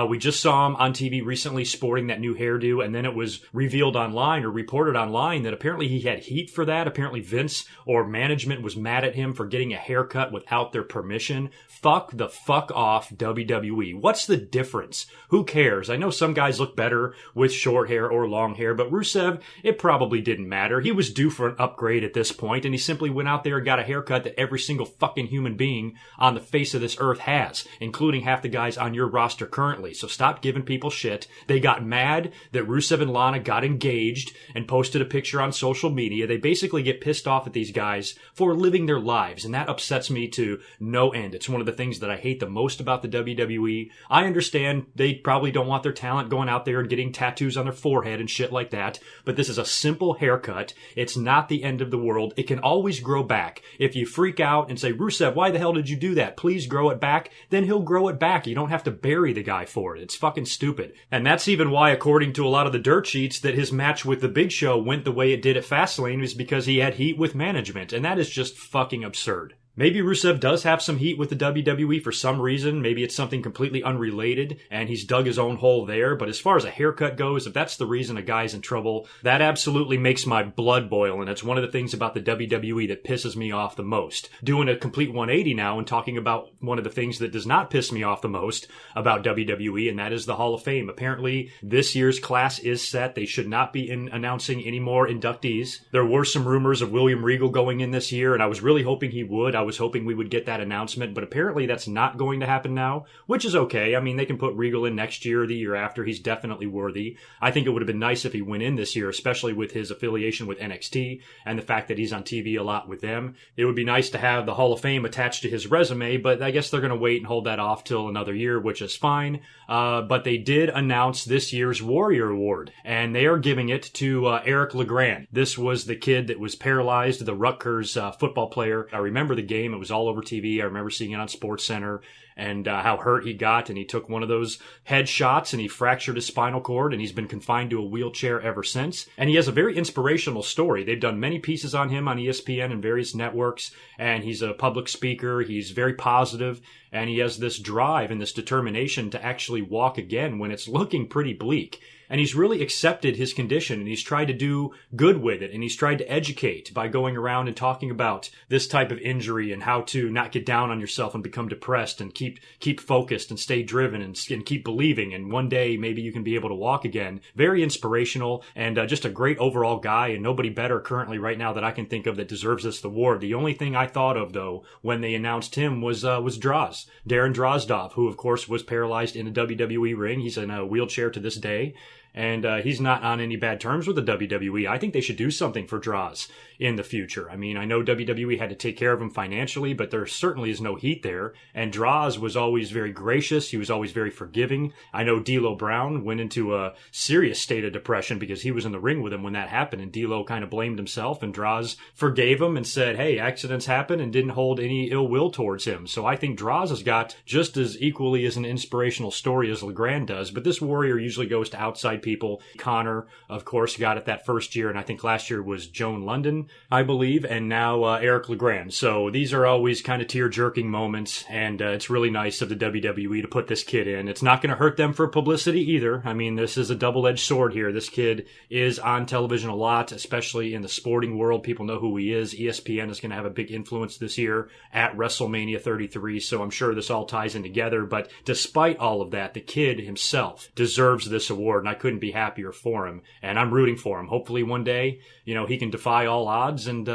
We just saw him on TV recently sporting that new hairdo, and then it was revealed online or reported online that apparently he had heat for that. Apparently Vince or management was mad at him for getting a haircut without their permission. Fuck the fuck off, WWE. What's the difference? Who cares? I know some guys look better with short hair or long hair, but Rusev, it probably didn't matter. He was due for an upgrade at this point, and he simply went out there and got a haircut that every single fucking human being on the face of this earth has, including half the guys on your roster currently. So stop giving people shit. They got mad that Rusev and Lana got engaged and posted a picture on social media. They basically get pissed off at these guys for living their lives, and that upsets me to no end. It's one of the things that I hate the most about the WWE. I understand they probably don't want their talent going out there and getting tattoos on their forehead and shit like that, but this is a simple haircut. It's not the end of the world. It can always grow back. If you freak out and say, Rusev, why the hell did you do that? Please grow it back. Then he'll grow it back. You don't have to bury the guy for it. It's fucking stupid. And that's even why, according to a lot of the dirt sheets, that his match with the Big Show went the way it did at Fastlane is because he had heat with management. And that is just fucking absurd. Maybe Rusev does have some heat with the WWE for some reason. Maybe it's something completely unrelated and he's dug his own hole there. But as far as a haircut goes, if that's the reason a guy's in trouble, that absolutely makes my blood boil. And it's one of the things about the WWE that pisses me off the most. Doing a complete 180 now and talking about one of the things that does not piss me off the most about WWE, and that is the Hall of Fame. Apparently, this year's class is set. They should not be announcing any more inductees. There were some rumors of William Regal going in this year, and I was really hoping he would. I was hoping we would get that announcement, but apparently that's not going to happen now, which is okay. I mean, they can put Regal in next year or the year after. He's definitely worthy. I think it would have been nice if he went in this year, especially with his affiliation with NXT and the fact that he's on TV a lot with them. It would be nice to have the Hall of Fame attached to his resume, but I guess they're going to wait and hold that off till another year, which is fine. But they did announce this year's Warrior Award, and they are giving it to Eric LeGrand. This was the kid that was paralyzed, the Rutgers football player. I remember the game. It was all over TV. I remember seeing it on SportsCenter and how hurt he got, and he took one of those head shots and he fractured his spinal cord, and he's been confined to a wheelchair ever since. And he has a very inspirational story. They've done many pieces on him on ESPN and various networks, and he's a public speaker. He's very positive, and he has this drive and this determination to actually walk again when it's looking pretty bleak. And he's really accepted his condition, and he's tried to do good with it, and he's tried to educate by going around and talking about this type of injury and how to not get down on yourself and become depressed and keep focused and stay driven and keep believing. And one day maybe you can be able to walk again. Very inspirational and just a great overall guy, and nobody better currently right now that I can think of that deserves this award. The only thing I thought of though when they announced him was Droz, Darren Drozdov, who of course was paralyzed in a WWE ring. He's in a wheelchair to this day. And he's not on any bad terms with the WWE. I think they should do something for Droz in the future. I mean, I know WWE had to take care of him financially, but there certainly is no heat there. And Droz was always very gracious. He was always very forgiving. I know D'Lo Brown went into a serious state of depression because he was in the ring with him when that happened. And D'Lo kind of blamed himself, and Droz forgave him and said, hey, accidents happen, and didn't hold any ill will towards him. So I think Droz has got just as equally as an inspirational story as LeGrand does. But this Warrior usually goes to outside people. Connor, of course, got it that first year, and I think last year was Joan London, I believe, and now Eric LeGrand. So these are always kind of tear-jerking moments, and it's really nice of the WWE to put this kid in. It's not going to hurt them for publicity either. I mean, this is a double-edged sword here. This kid is on television a lot, especially in the sporting world. People know who he is. ESPN is going to have a big influence this year at WrestleMania 33, so I'm sure this all ties in together. But despite all of that, the kid himself deserves this award, and I couldn't be happier for him, and I'm rooting for him. Hopefully one day, he can defy all odds and,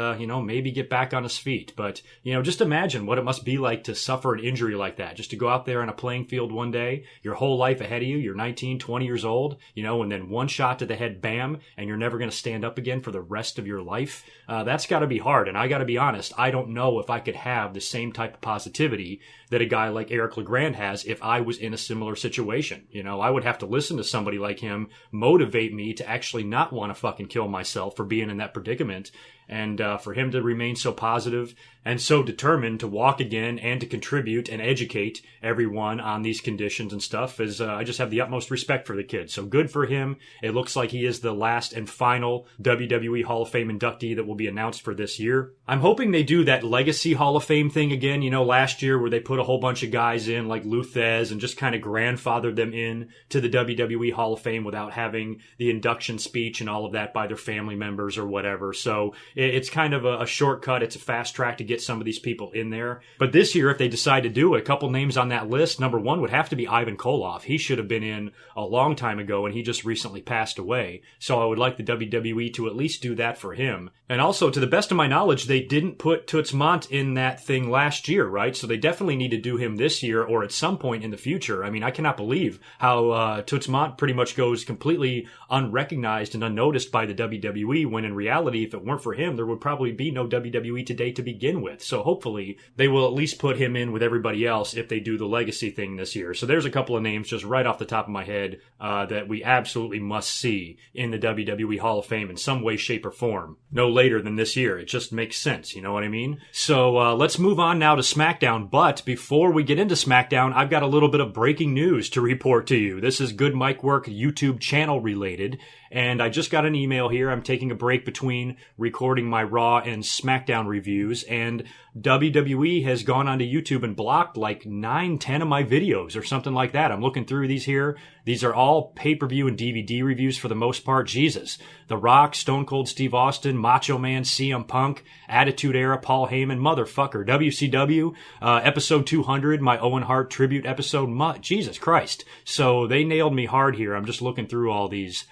maybe get back on his feet. But, just imagine what it must be like to suffer an injury like that, just to go out there on a playing field one day, your whole life ahead of you, you're 19, 20 years old, and then one shot to the head, bam, and you're never going to stand up again for the rest of your life. That's got to be hard, and I got to be honest, I don't know if I could have the same type of positivity that a guy like Eric LeGrand has if I was in a similar situation. I would have to listen to somebody like him motivate me to actually not want to fucking kill myself for being in that predicament. And for him to remain so positive and so determined to walk again and to contribute and educate everyone on these conditions and stuff is, I just have the utmost respect for the kid. So good for him. It looks like he is the last and final WWE Hall of Fame inductee that will be announced for this year. I'm hoping they do that Legacy Hall of Fame thing again, last year where they put a whole bunch of guys in like Luthez and just kind of grandfathered them in to the WWE Hall of Fame without having the induction speech and all of that by their family members or whatever. So it's kind of a shortcut. It's a fast track to get some of these people in there. But this year, if they decide to do it, a couple names on that list, number one would have to be Ivan Koloff. He should have been in a long time ago, and he just recently passed away. So I would like the WWE to at least do that for him. And also, to the best of my knowledge, they didn't put Toots Mondt in that thing last year, right? So they definitely need to do him this year or at some point in the future. I mean, I cannot believe how Toots Mondt pretty much goes completely unrecognized and unnoticed by the WWE, when in reality, if it weren't for him, there would probably be no WWE today to begin with. So hopefully they will at least put him in with everybody else if they do the legacy thing this year. So there's a couple of names just right off the top of my head that we absolutely must see in the WWE Hall of Fame in some way, shape, or form. No later than this year. It just makes sense, you know what I mean? So let's move on now to SmackDown. But before we get into SmackDown, I've got a little bit of breaking news to report to you. This is GoodMicWork YouTube channel related. And I just got an email here. I'm taking a break between recording my Raw and SmackDown reviews, and WWE has gone onto YouTube and blocked like 9-10 of my videos or something like that. I'm looking through these here. These are all pay-per-view and DVD reviews for the most part. Jesus. The Rock, Stone Cold Steve Austin, Macho Man, CM Punk, Attitude Era, Paul Heyman, motherfucker, WCW, episode 200, my Owen Hart tribute episode. Jesus Christ. So they nailed me hard here. I'm just looking through all these.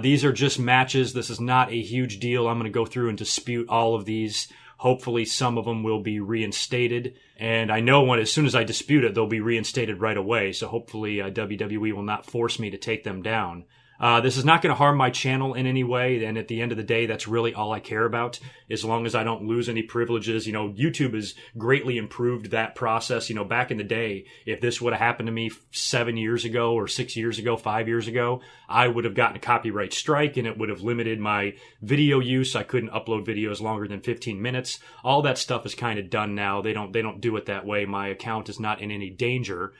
These are just matches. This is not a huge deal. I'm going to go through and dispute all of these. Hopefully some of them will be reinstated. And I know as soon as I dispute it, they'll be reinstated right away. So hopefully WWE will not force me to take them down. This is not going to harm my channel in any way, and at the end of the day, that's really all I care about, as long as I don't lose any privileges. YouTube has greatly improved that process. Back in the day, if this would have happened to me 7 years ago or 6 years ago, 5 years ago, I would have gotten a copyright strike, and it would have limited my video use. I couldn't upload videos longer than 15 minutes. All that stuff is kind of done now. They don't do it that way. My account is not in any danger.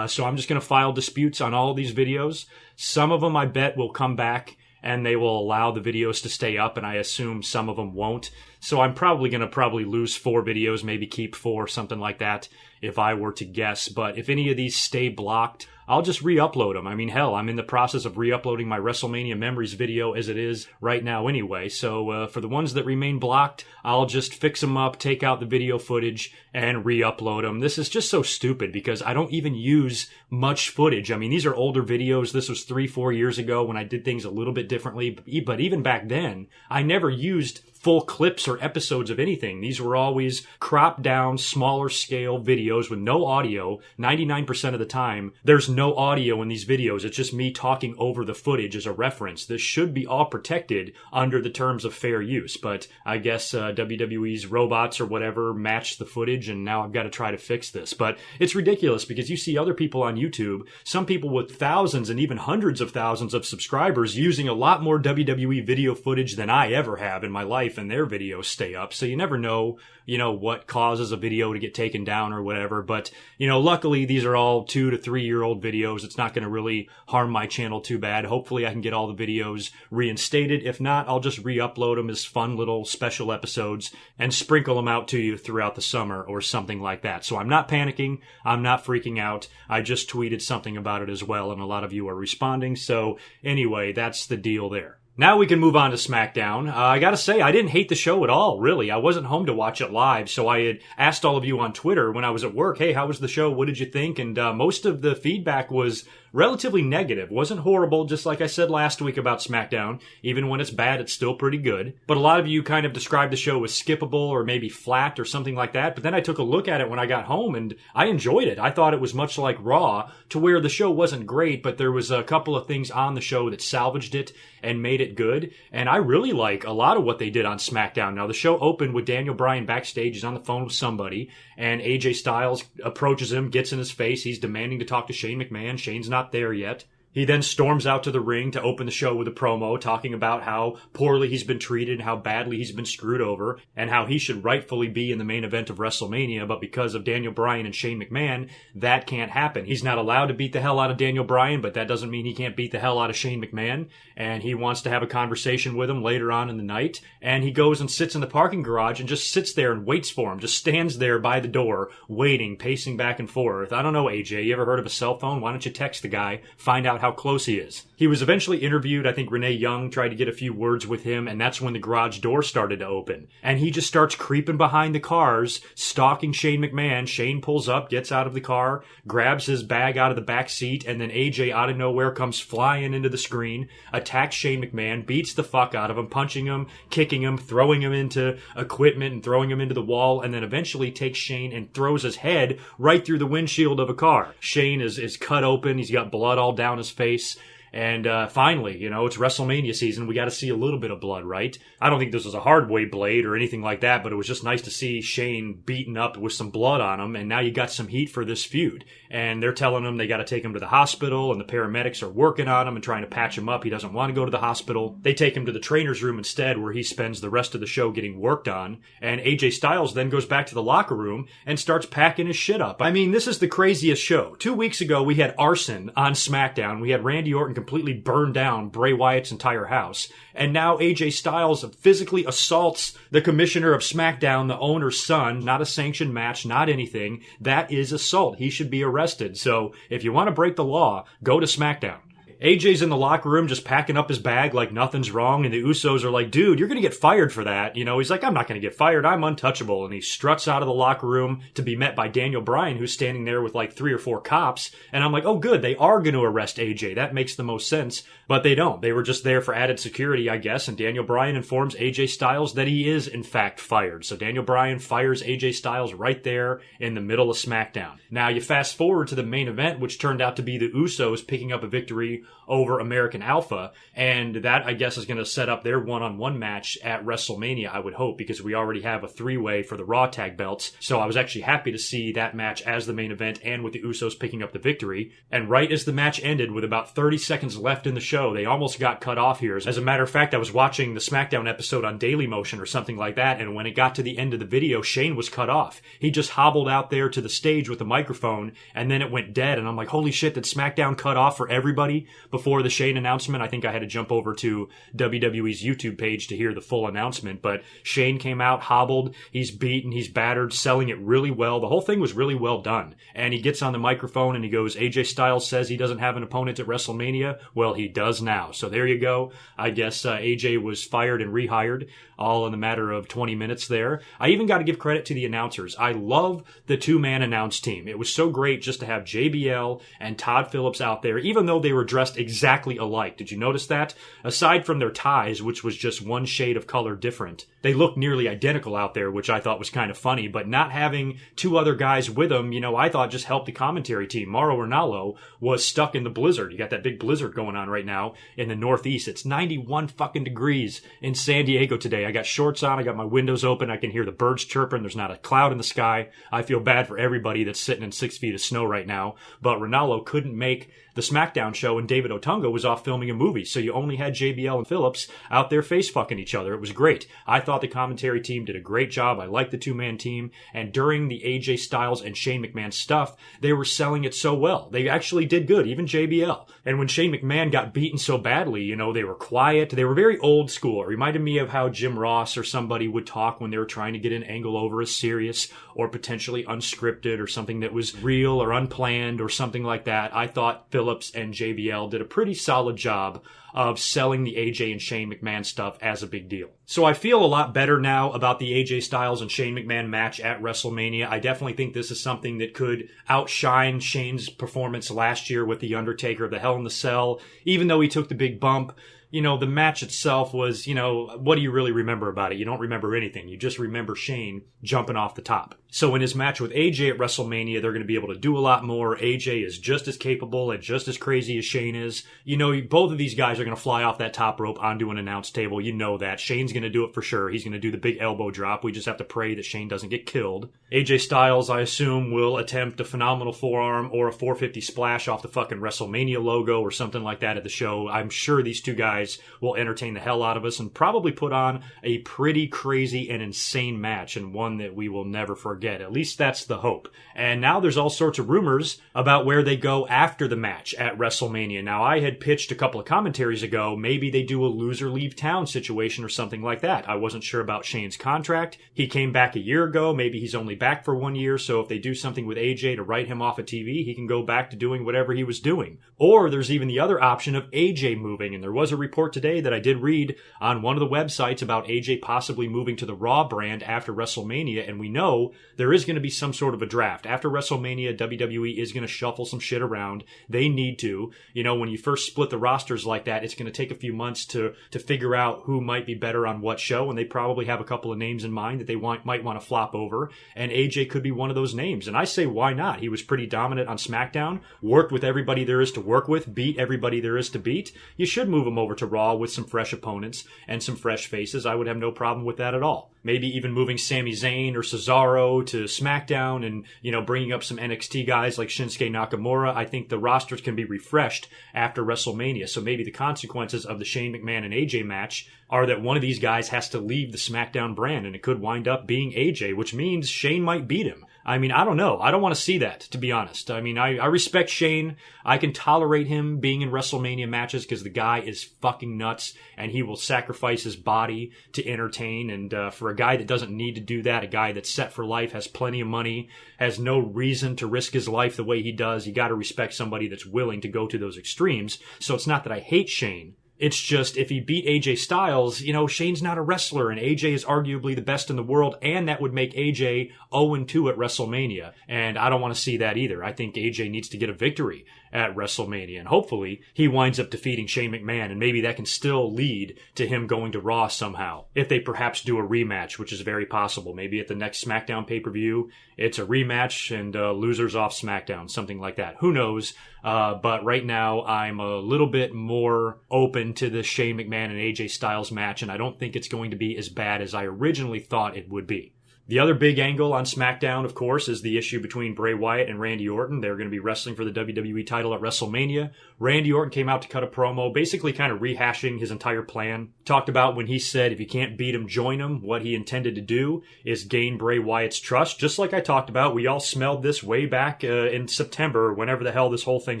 So I'm just going to file disputes on all of these videos. Some of them, I bet, will come back and they will allow the videos to stay up, and I assume some of them won't. So I'm probably going to lose 4 videos, maybe keep 4, something like that, if I were to guess. But if any of these stay blocked, I'll just re-upload them. I mean, hell, I'm in the process of re-uploading my WrestleMania Memories video as it is right now anyway. So for the ones that remain blocked, I'll just fix them up, take out the video footage, and re-upload them. This is just so stupid because I don't even use much footage. I mean, these are older videos. This was 3-4 years ago when I did things a little bit differently. But even back then, I never used full clips or episodes of anything. These were always cropped down, smaller scale videos with no audio. 99% of the time, there's no audio in these videos. It's just me talking over the footage as a reference. This should be all protected under the terms of fair use, but I guess WWE's robots or whatever matched the footage, and now I've got to try to fix this. But it's ridiculous because you see other people on YouTube, some people with thousands and even hundreds of thousands of subscribers using a lot more WWE video footage than I ever have in my life, and their videos stay up. So you never know, what causes a video to get taken down or whatever. But, luckily these are all 2 to 3 year old videos. It's not going to really harm my channel too bad. Hopefully I can get all the videos reinstated. If not, I'll just re-upload them as fun little special episodes and sprinkle them out to you throughout the summer or something like that. So I'm not panicking. I'm not freaking out. I just tweeted something about it as well, and a lot of you are responding. So anyway, that's the deal there. Now we can move on to SmackDown. I gotta say, I didn't hate the show at all, really. I wasn't home to watch it live, so I had asked all of you on Twitter when I was at work, hey, how was the show? What did you think? And most of the feedback was relatively negative. Wasn't horrible, just like I said last week about SmackDown. Even when it's bad, it's still pretty good. But a lot of you kind of described the show as skippable or maybe flat or something like that. But then I took a look at it when I got home, and I enjoyed it. I thought it was much like Raw, to where the show wasn't great, but there was a couple of things on the show that salvaged it and made it good. And I really like a lot of what they did on SmackDown. Now, the show opened with Daniel Bryan backstage. He's on the phone with somebody, and AJ Styles approaches him, gets in his face. He's demanding to talk to Shane McMahon. Shane's not there yet. He then storms out to the ring to open the show with a promo talking about how poorly he's been treated and how badly he's been screwed over and how he should rightfully be in the main event of WrestleMania, but because of Daniel Bryan and Shane McMahon, that can't happen. He's not allowed to beat the hell out of Daniel Bryan, but that doesn't mean he can't beat the hell out of Shane McMahon, and he wants to have a conversation with him later on in the night, and he goes and sits in the parking garage and just sits there and waits for him, just stands there by the door, waiting, pacing back and forth. I don't know, AJ, you ever heard of a cell phone? Why don't you text the guy, find out how close he is. He was eventually interviewed. I think Renee Young tried to get a few words with him, and that's when the garage door started to open. And he just starts creeping behind the cars, stalking Shane McMahon. Shane pulls up, gets out of the car, grabs his bag out of the back seat, and then AJ out of nowhere comes flying into the screen, attacks Shane McMahon, beats the fuck out of him, punching him, kicking him, throwing him into equipment and throwing him into the wall, and then eventually takes Shane and throws his head right through the windshield of a car. Shane is cut open. He's got blood all down his face. And finally, it's WrestleMania season. We got to see a little bit of blood, right? I don't think this was a hard-way blade or anything like that, but it was just nice to see Shane beaten up with some blood on him, and now you got some heat for this feud. And they're telling him they got to take him to the hospital, and the paramedics are working on him and trying to patch him up. He doesn't want to go to the hospital. They take him to the trainer's room instead, where he spends the rest of the show getting worked on. And AJ Styles then goes back to the locker room and starts packing his shit up. I mean, this is the craziest show. 2 weeks ago, we had arson on SmackDown. We had Randy Orton completely burn down Bray Wyatt's entire house. And now AJ Styles physically assaults the commissioner of SmackDown, the owner's son. Not a sanctioned match, not anything. That is assault. He should be arrested. So if you want to break the law, go to SmackDown. AJ's in the locker room just packing up his bag like nothing's wrong, and the Usos are like, dude, you're going to get fired for that. You know, he's like, I'm not going to get fired. I'm untouchable. And he struts out of the locker room to be met by Daniel Bryan, who's standing there with like 3 or 4 cops. And I'm like, oh, good. They are going to arrest AJ. That makes the most sense. But they don't. They were just there for added security, I guess. And Daniel Bryan informs AJ Styles that he is, in fact, fired. So Daniel Bryan fires AJ Styles right there in the middle of SmackDown. Now, you fast forward to the main event, which turned out to be the Usos picking up a victory over American Alpha, and that, I guess, is going to set up their one-on-one match at WrestleMania, I would hope, because we already have a 3-way for the Raw tag belts, so I was actually happy to see that match as the main event and with the Usos picking up the victory. And right as the match ended, with about 30 seconds left in the show, they almost got cut off here. As a matter of fact, I was watching the SmackDown episode on Dailymotion or something like that, and when it got to the end of the video, Shane was cut off. He just hobbled out there to the stage with the microphone, and then it went dead, and I'm like, holy shit, did SmackDown cut off for everybody before the Shane announcement? I think I had to jump over to WWE's YouTube page to hear the full announcement, but Shane came out hobbled, he's beaten, he's battered, selling it really well. The whole thing was really well done. And he gets on the microphone and he goes, AJ Styles says he doesn't have an opponent at WrestleMania. Well, he does now. So there you go. I guess AJ was fired and rehired all in the matter of 20 minutes there. I even got to give credit to the announcers. I love the 2-man announce team. It was so great just to have JBL and Todd Phillips out there, even though they were dressed exactly alike. Did you notice that? Aside from their ties, which was just one shade of color different, they looked nearly identical out there, which I thought was kind of funny. But not having 2 other guys with them, you know, I thought just helped the commentary team. Mauro Ranallo was stuck in the blizzard. You got that big blizzard going on right now in the Northeast. It's 91 fucking degrees in San Diego today. I got shorts on. I got my windows open. I can hear the birds chirping. There's not a cloud in the sky. I feel bad for everybody that's sitting in 6 feet of snow right now. But Ranallo couldn't make the SmackDown show, and David Otunga was off filming a movie. So you only had JBL and Phillips out there face fucking each other. It was great. I thought the commentary team did a great job. I liked the 2-man team. And during the AJ Styles and Shane McMahon stuff, they were selling it so well. They actually did good, even JBL. And when Shane McMahon got beaten so badly, you know, they were quiet. They were very old school. It reminded me of how Jim Ross or somebody would talk when they were trying to get an angle over as serious or potentially unscripted or something that was real or unplanned or something like that. I thought Phillips and JBL did a pretty solid job of selling the AJ and Shane McMahon stuff as a big deal. So I feel a lot better now about the AJ Styles and Shane McMahon match at WrestleMania. I definitely think this is something that could outshine Shane's performance last year with The Undertaker, the Hell in the Cell. Even though he took the big bump, you know, the match itself was, you know, what do you really remember about it? You don't remember anything. You just remember Shane jumping off the top. So in his match with AJ at WrestleMania, they're going to be able to do a lot more. AJ is just as capable and just as crazy as Shane is. You know, both of these guys are going to fly off that top rope onto an announce table. You know that. Shane's going to do it for sure. He's going to do the big elbow drop. We just have to pray that Shane doesn't get killed. AJ Styles, I assume, will attempt a phenomenal forearm or a 450 splash off the fucking WrestleMania logo or something like that at the show. I'm sure these 2 guys will entertain the hell out of us and probably put on a pretty crazy and insane match, and one that we will never forget. At least that's the hope. And now there's all sorts of rumors about where they go after the match at WrestleMania. Now, I had pitched a couple of commentaries ago, maybe they do a loser leave town situation or something like that. I wasn't sure about Shane's contract. He came back a year ago. Maybe he's only back for 1 year, so if they do something with AJ to write him off of TV, he can go back to doing whatever he was doing. Or there's even the other option of AJ moving, and there was a report today that I did read on one of the websites about AJ possibly moving to the Raw brand after WrestleMania, and we know there is going to be some sort of a draft. After WrestleMania, WWE is going to shuffle some shit around. They need to. You know, when you first split the rosters like that, it's going to take a few months to figure out who might be better on what show, and they probably have a couple of names in mind that they might want to flop over, and AJ could be one of those names. And I say, why not? He was pretty dominant on SmackDown, worked with everybody there is to work with, beat everybody there is to beat. You should move him over to Raw with some fresh opponents and some fresh faces. I would have no problem with that at all. Maybe even moving Sami Zayn or Cesaro to SmackDown and, bringing up some NXT guys like Shinsuke Nakamura. I think the rosters can be refreshed after WrestleMania. So maybe the consequences of the Shane McMahon and AJ match are that one of these guys has to leave the SmackDown brand, and it could wind up being AJ, which means Shane might beat him. I don't know. I don't want to see that, to be honest. I respect Shane. I can tolerate him being in WrestleMania matches because the guy is fucking nuts and he will sacrifice his body to entertain. And for a guy that doesn't need to do that, a guy that's set for life, has plenty of money, has no reason to risk his life the way he does, you got to respect somebody that's willing to go to those extremes. So it's not that I hate Shane. It's just, if he beat AJ Styles, Shane's not a wrestler, and AJ is arguably the best in the world, and that would make AJ 0-2 at WrestleMania. And I don't want to see that either. I think AJ needs to get a victory at WrestleMania, and hopefully he winds up defeating Shane McMahon, and maybe that can still lead to him going to Raw somehow. If they perhaps do a rematch, which is very possible. Maybe at the next SmackDown pay-per-view, it's a rematch and losers off SmackDown, something like that. Who knows? But right now, I'm a little bit more open to the Shane McMahon and AJ Styles match, and I don't think it's going to be as bad as I originally thought it would be. The other big angle on SmackDown, of course, is the issue between Bray Wyatt and Randy Orton. They're going to be wrestling for the WWE title at WrestleMania. Randy Orton came out to cut a promo, basically kind of rehashing his entire plan. Talked about when he said if you can't beat him, join him. What he intended to do is gain Bray Wyatt's trust. Just like I talked about, we all smelled this way back in September, whenever the hell this whole thing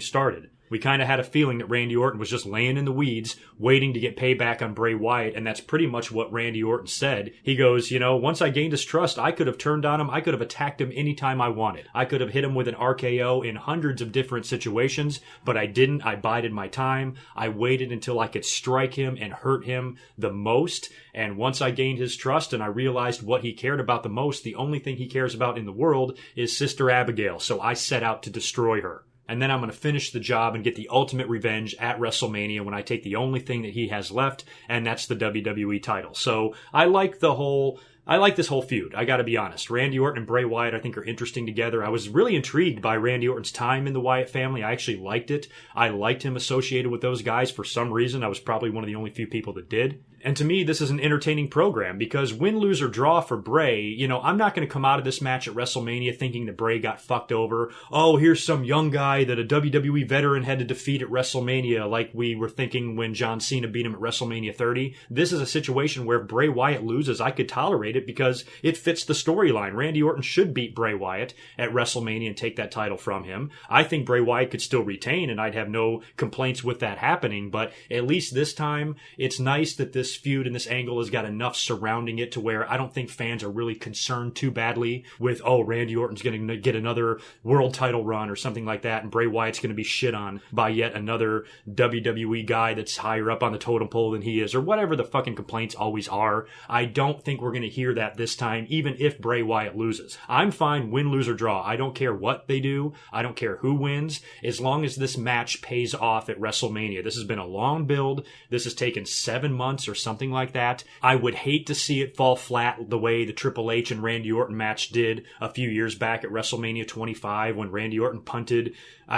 started. We kind of had a feeling that Randy Orton was just laying in the weeds, waiting to get payback on Bray Wyatt, and that's pretty much what Randy Orton said. He goes, once I gained his trust, I could have turned on him. I could have attacked him anytime I wanted. I could have hit him with an RKO in hundreds of different situations, but I didn't. I bided my time. I waited until I could strike him and hurt him the most, and once I gained his trust and I realized what he cared about the most, the only thing he cares about in the world is Sister Abigail, so I set out to destroy her. And then I'm going to finish the job and get the ultimate revenge at WrestleMania when I take the only thing that he has left, and that's the WWE title. So I like this whole feud, I gotta be honest. Randy Orton and Bray Wyatt, I think, are interesting together. I was really intrigued by Randy Orton's time in the Wyatt family. I actually liked it. I liked him associated with those guys for some reason. I was probably one of the only few people that did. And to me, this is an entertaining program because win, lose, or draw for Bray, I'm not going to come out of this match at WrestleMania thinking that Bray got fucked over. Oh, here's some young guy that a WWE veteran had to defeat at WrestleMania like we were thinking when John Cena beat him at WrestleMania 30. This is a situation where if Bray Wyatt loses, I could tolerate it because it fits the storyline. Randy Orton should beat Bray Wyatt at WrestleMania and take that title from him. I think Bray Wyatt could still retain, and I'd have no complaints with that happening, but at least this time, it's nice that this feud and this angle has got enough surrounding it to where I don't think fans are really concerned too badly with, Randy Orton's going to get another world title run or something like that, and Bray Wyatt's going to be shit on by yet another WWE guy that's higher up on the totem pole than he is, or whatever the fucking complaints always are. I don't think we're going to hear that this time, even if Bray Wyatt loses. I'm fine win, lose, or draw. I don't care what they do. I don't care who wins, as long as this match pays off at WrestleMania. This has been a long build. This has taken 7 months or something like that. I would hate to see it fall flat the way the Triple H and Randy Orton match did a few years back at WrestleMania 25 when Randy Orton punted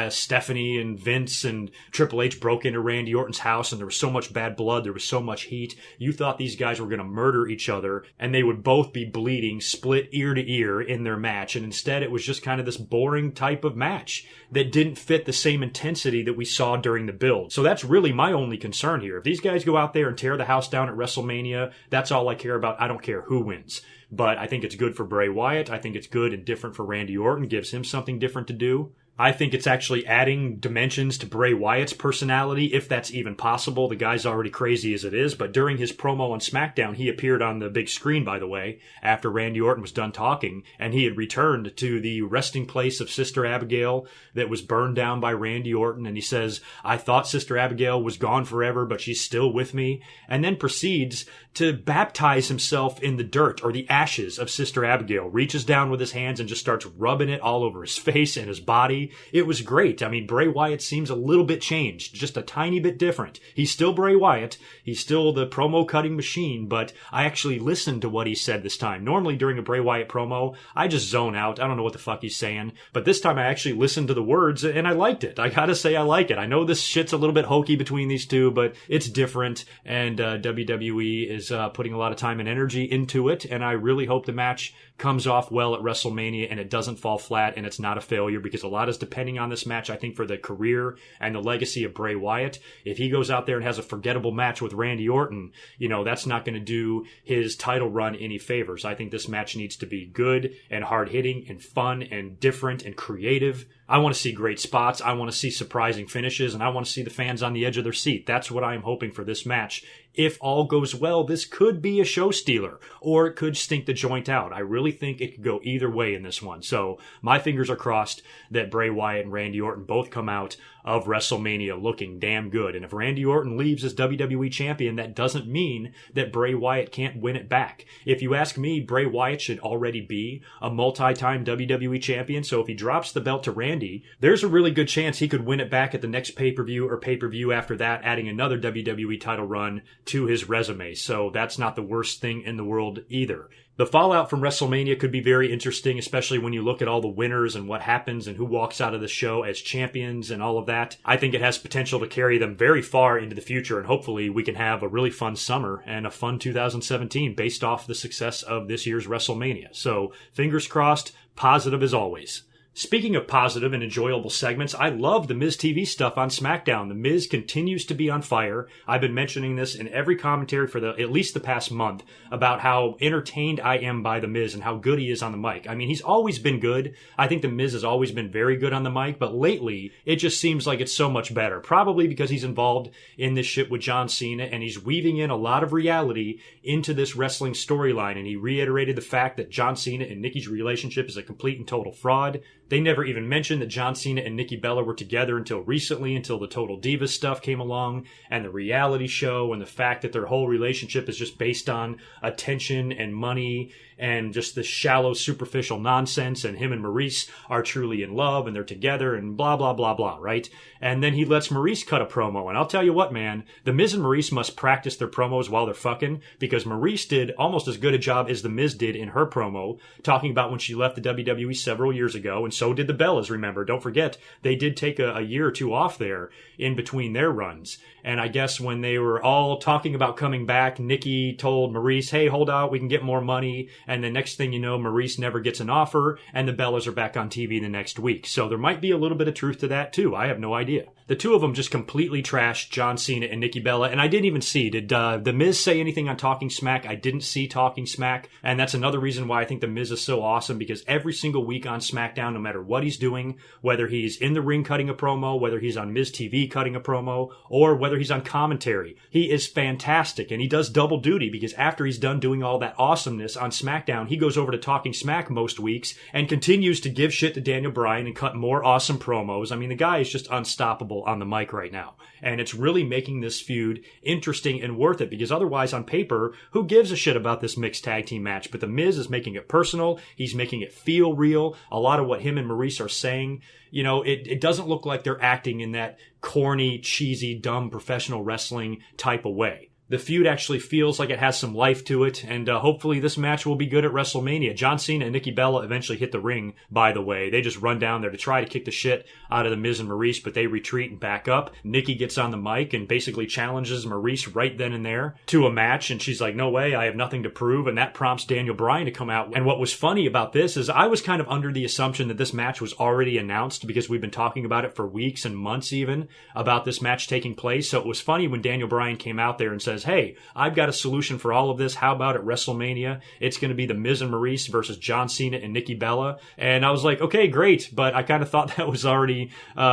Stephanie and Vince and Triple H broke into Randy Orton's house and there was so much bad blood, there was so much heat. You thought these guys were going to murder each other and they would both be bleeding, split ear to ear in their match, and instead it was just kind of this boring type of match that didn't fit the same intensity that we saw during the build. So that's really my only concern here. If these guys go out there and tear the house down at WrestleMania, that's all I care about. I don't care who wins. But I think it's good for Bray Wyatt. I think it's good and different for Randy Orton. Gives him something different to do. I think it's actually adding dimensions to Bray Wyatt's personality, if that's even possible. The guy's already crazy as it is, but during his promo on SmackDown, he appeared on the big screen, by the way, after Randy Orton was done talking, and he had returned to the resting place of Sister Abigail that was burned down by Randy Orton, and he says, I thought Sister Abigail was gone forever, but she's still with me, and then proceeds to baptize himself in the dirt, or the ashes of Sister Abigail, reaches down with his hands and just starts rubbing it all over his face and his body, honestly, it was great. I mean, Bray Wyatt seems a little bit changed, just a tiny bit different. He's still Bray Wyatt. He's still the promo cutting machine, but I actually listened to what he said this time. Normally during a Bray Wyatt promo, I just zone out. I don't know what the fuck he's saying. But this time I actually listened to the words and I liked it. I gotta say I like it. I know this shit's a little bit hokey between these two, but it's different. And WWE is putting a lot of time and energy into it. And I really hope the match comes off well at WrestleMania and it doesn't fall flat and it's not a failure, because a lot is depending on this match, I think, for the career and the legacy of Bray Wyatt. If he goes out there and has a forgettable match with Randy Orton, that's not going to do his title run any favors. I think this match needs to be good and hard-hitting and fun and different and creative. I want to see great spots. I want to see surprising finishes, and I want to see the fans on the edge of their seat. That's what I'm hoping for this match. If all goes well, this could be a show stealer, or it could stink the joint out. I really think it could go either way in this one. So my fingers are crossed that Bray Wyatt and Randy Orton both come out of WrestleMania looking damn good. And if Randy Orton leaves as WWE champion, that doesn't mean that Bray Wyatt can't win it back. If you ask me, Bray Wyatt should already be a multi-time WWE champion. So if he drops the belt to Randy, there's a really good chance he could win it back at the next pay-per-view or pay-per-view after that, adding another WWE title run to his resume. So that's not the worst thing in the world either. The fallout from WrestleMania could be very interesting, especially when you look at all the winners and what happens and who walks out of the show as champions and all of that. I think it has potential to carry them very far into the future, and hopefully we can have a really fun summer and a fun 2017 based off the success of this year's WrestleMania. So fingers crossed, positive as always. Speaking of positive and enjoyable segments, I love the Miz TV stuff on SmackDown. The Miz continues to be on fire. I've been mentioning this in every commentary for at least the past month about how entertained I am by the Miz and how good he is on the mic. I mean, he's always been good. I think the Miz has always been very good on the mic, but lately it just seems like it's so much better. Probably because he's involved in this shit with John Cena and he's weaving in a lot of reality into this wrestling storyline, and he reiterated the fact that John Cena and Nikki's relationship is a complete and total fraud. They never even mentioned that John Cena and Nikki Bella were together until recently, until the Total Divas stuff came along, and the reality show, and the fact that their whole relationship is just based on attention and money and just this shallow, superficial nonsense, and him and Maurice are truly in love, and they're together, and blah, blah, blah, blah, right? And then he lets Maurice cut a promo, and I'll tell you what, man, the Miz and Maurice must practice their promos while they're fucking, because Maurice did almost as good a job as the Miz did in her promo, talking about when she left the WWE several years ago, and so did the Bellas, remember. Don't forget, they did take a year or two off there in between their runs. And I guess when they were all talking about coming back, Nikki told Maurice, hey, hold out, we can get more money. And the next thing you know, Maurice never gets an offer, and the Bellas are back on TV the next week. So there might be a little bit of truth to that, too. I have no idea. The two of them just completely trashed John Cena and Nikki Bella, and I didn't even see. Did The Miz say anything on Talking Smack? I didn't see Talking Smack, and that's another reason why I think The Miz is so awesome, because every single week on SmackDown, no matter what he's doing, whether he's in the ring cutting a promo, whether he's on Miz TV cutting a promo, or whether he's on commentary, he is fantastic, and he does double duty, because after he's done doing all that awesomeness on SmackDown, he goes over to Talking Smack most weeks and continues to give shit to Daniel Bryan and cut more awesome promos. I mean, the guy is just unstoppable on the mic right now, and it's really making this feud interesting and worth it, because otherwise on paper, who gives a shit about this mixed tag team match? But the Miz is making it personal. He's making it feel real. A lot of what him and Maurice are saying, it doesn't look like they're acting in that corny, cheesy, dumb professional wrestling type of way. The feud actually feels like it has some life to it, and hopefully this match will be good at WrestleMania. John Cena and Nikki Bella eventually hit the ring, by the way. They just run down there to try to kick the shit out of the Miz and Maurice, but they retreat and back up. Nikki gets on the mic and basically challenges Maurice right then and there to a match, and she's like, no way, I have nothing to prove, and that prompts Daniel Bryan to come out. And what was funny about this is I was kind of under the assumption that this match was already announced, because we've been talking about it for weeks and months even, about this match taking place. So it was funny when Daniel Bryan came out there and says, hey, I've got a solution for all of this. How about at WrestleMania? It's going to be the Miz and Maurice versus John Cena and Nikki Bella. And I was like, okay, great. But I kind of thought that was already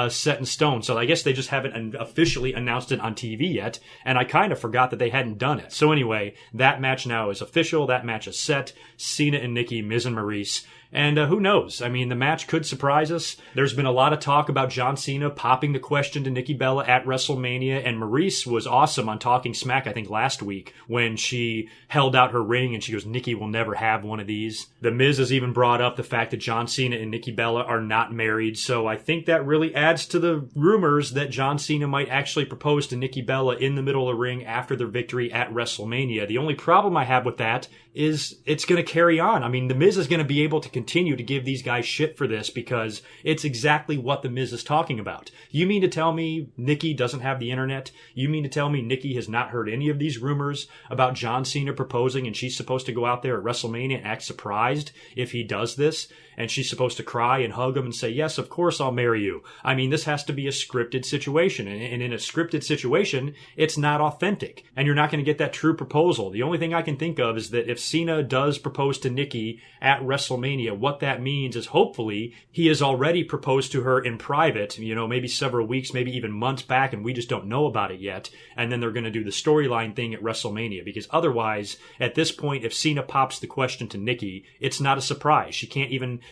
set in stone. So I guess they just haven't officially announced it on TV yet. And I kind of forgot that they hadn't done it. So anyway, that match now is official. That match is set. Cena and Nikki, Miz and Maurice. And who knows? I mean, the match could surprise us. There's been a lot of talk about John Cena popping the question to Nikki Bella at WrestleMania, and Maurice was awesome on Talking Smack. I think last week, when she held out her ring and she goes, Nikki will never have one of these. The Miz has even brought up the fact that John Cena and Nikki Bella are not married, so I think that really adds to the rumors that John Cena might actually propose to Nikki Bella in the middle of the ring after their victory at WrestleMania. The only problem I have with that is it's going to carry on. I mean, The Miz is going to be able to continue to give these guys shit for this because it's exactly what The Miz is talking about. You mean to tell me Nikki doesn't have the internet? You mean to tell me Nikki has not heard any of these rumors about John Cena proposing and she's supposed to go out there at WrestleMania and act surprised if he does this? And she's supposed to cry and hug him and say, yes, of course I'll marry you. I mean, this has to be a scripted situation. And in a scripted situation, it's not authentic. And you're not going to get that true proposal. The only thing I can think of is that if Cena does propose to Nikki at WrestleMania, what that means is hopefully he has already proposed to her in private, maybe several weeks, maybe even months back, and we just don't know about it yet. And then they're going to do the storyline thing at WrestleMania. Because otherwise, at this point, if Cena pops the question to Nikki, it's not a surprise.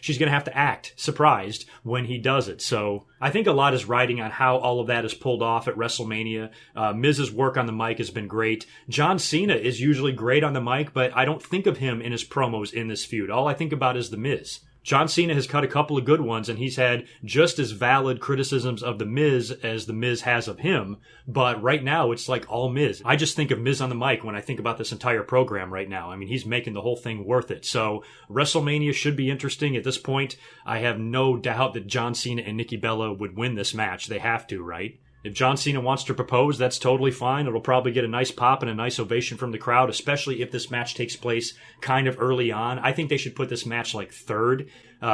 She's going to have to act surprised when he does it. So I think a lot is riding on how all of that is pulled off at WrestleMania. Miz's work on the mic has been great. John Cena is usually great on the mic, but I don't think of him in his promos in this feud. All I think about is The Miz. John Cena has cut a couple of good ones, and he's had just as valid criticisms of The Miz as The Miz has of him, but right now it's like all Miz. I just think of Miz on the mic when I think about this entire program right now. I mean, he's making the whole thing worth it. So WrestleMania should be interesting. At this point, I have no doubt that John Cena and Nikki Bella would win this match. They have to, right? If John Cena wants to propose, that's totally fine. It'll probably get a nice pop and a nice ovation from the crowd, especially if this match takes place kind of early on. I think they should put this match like third,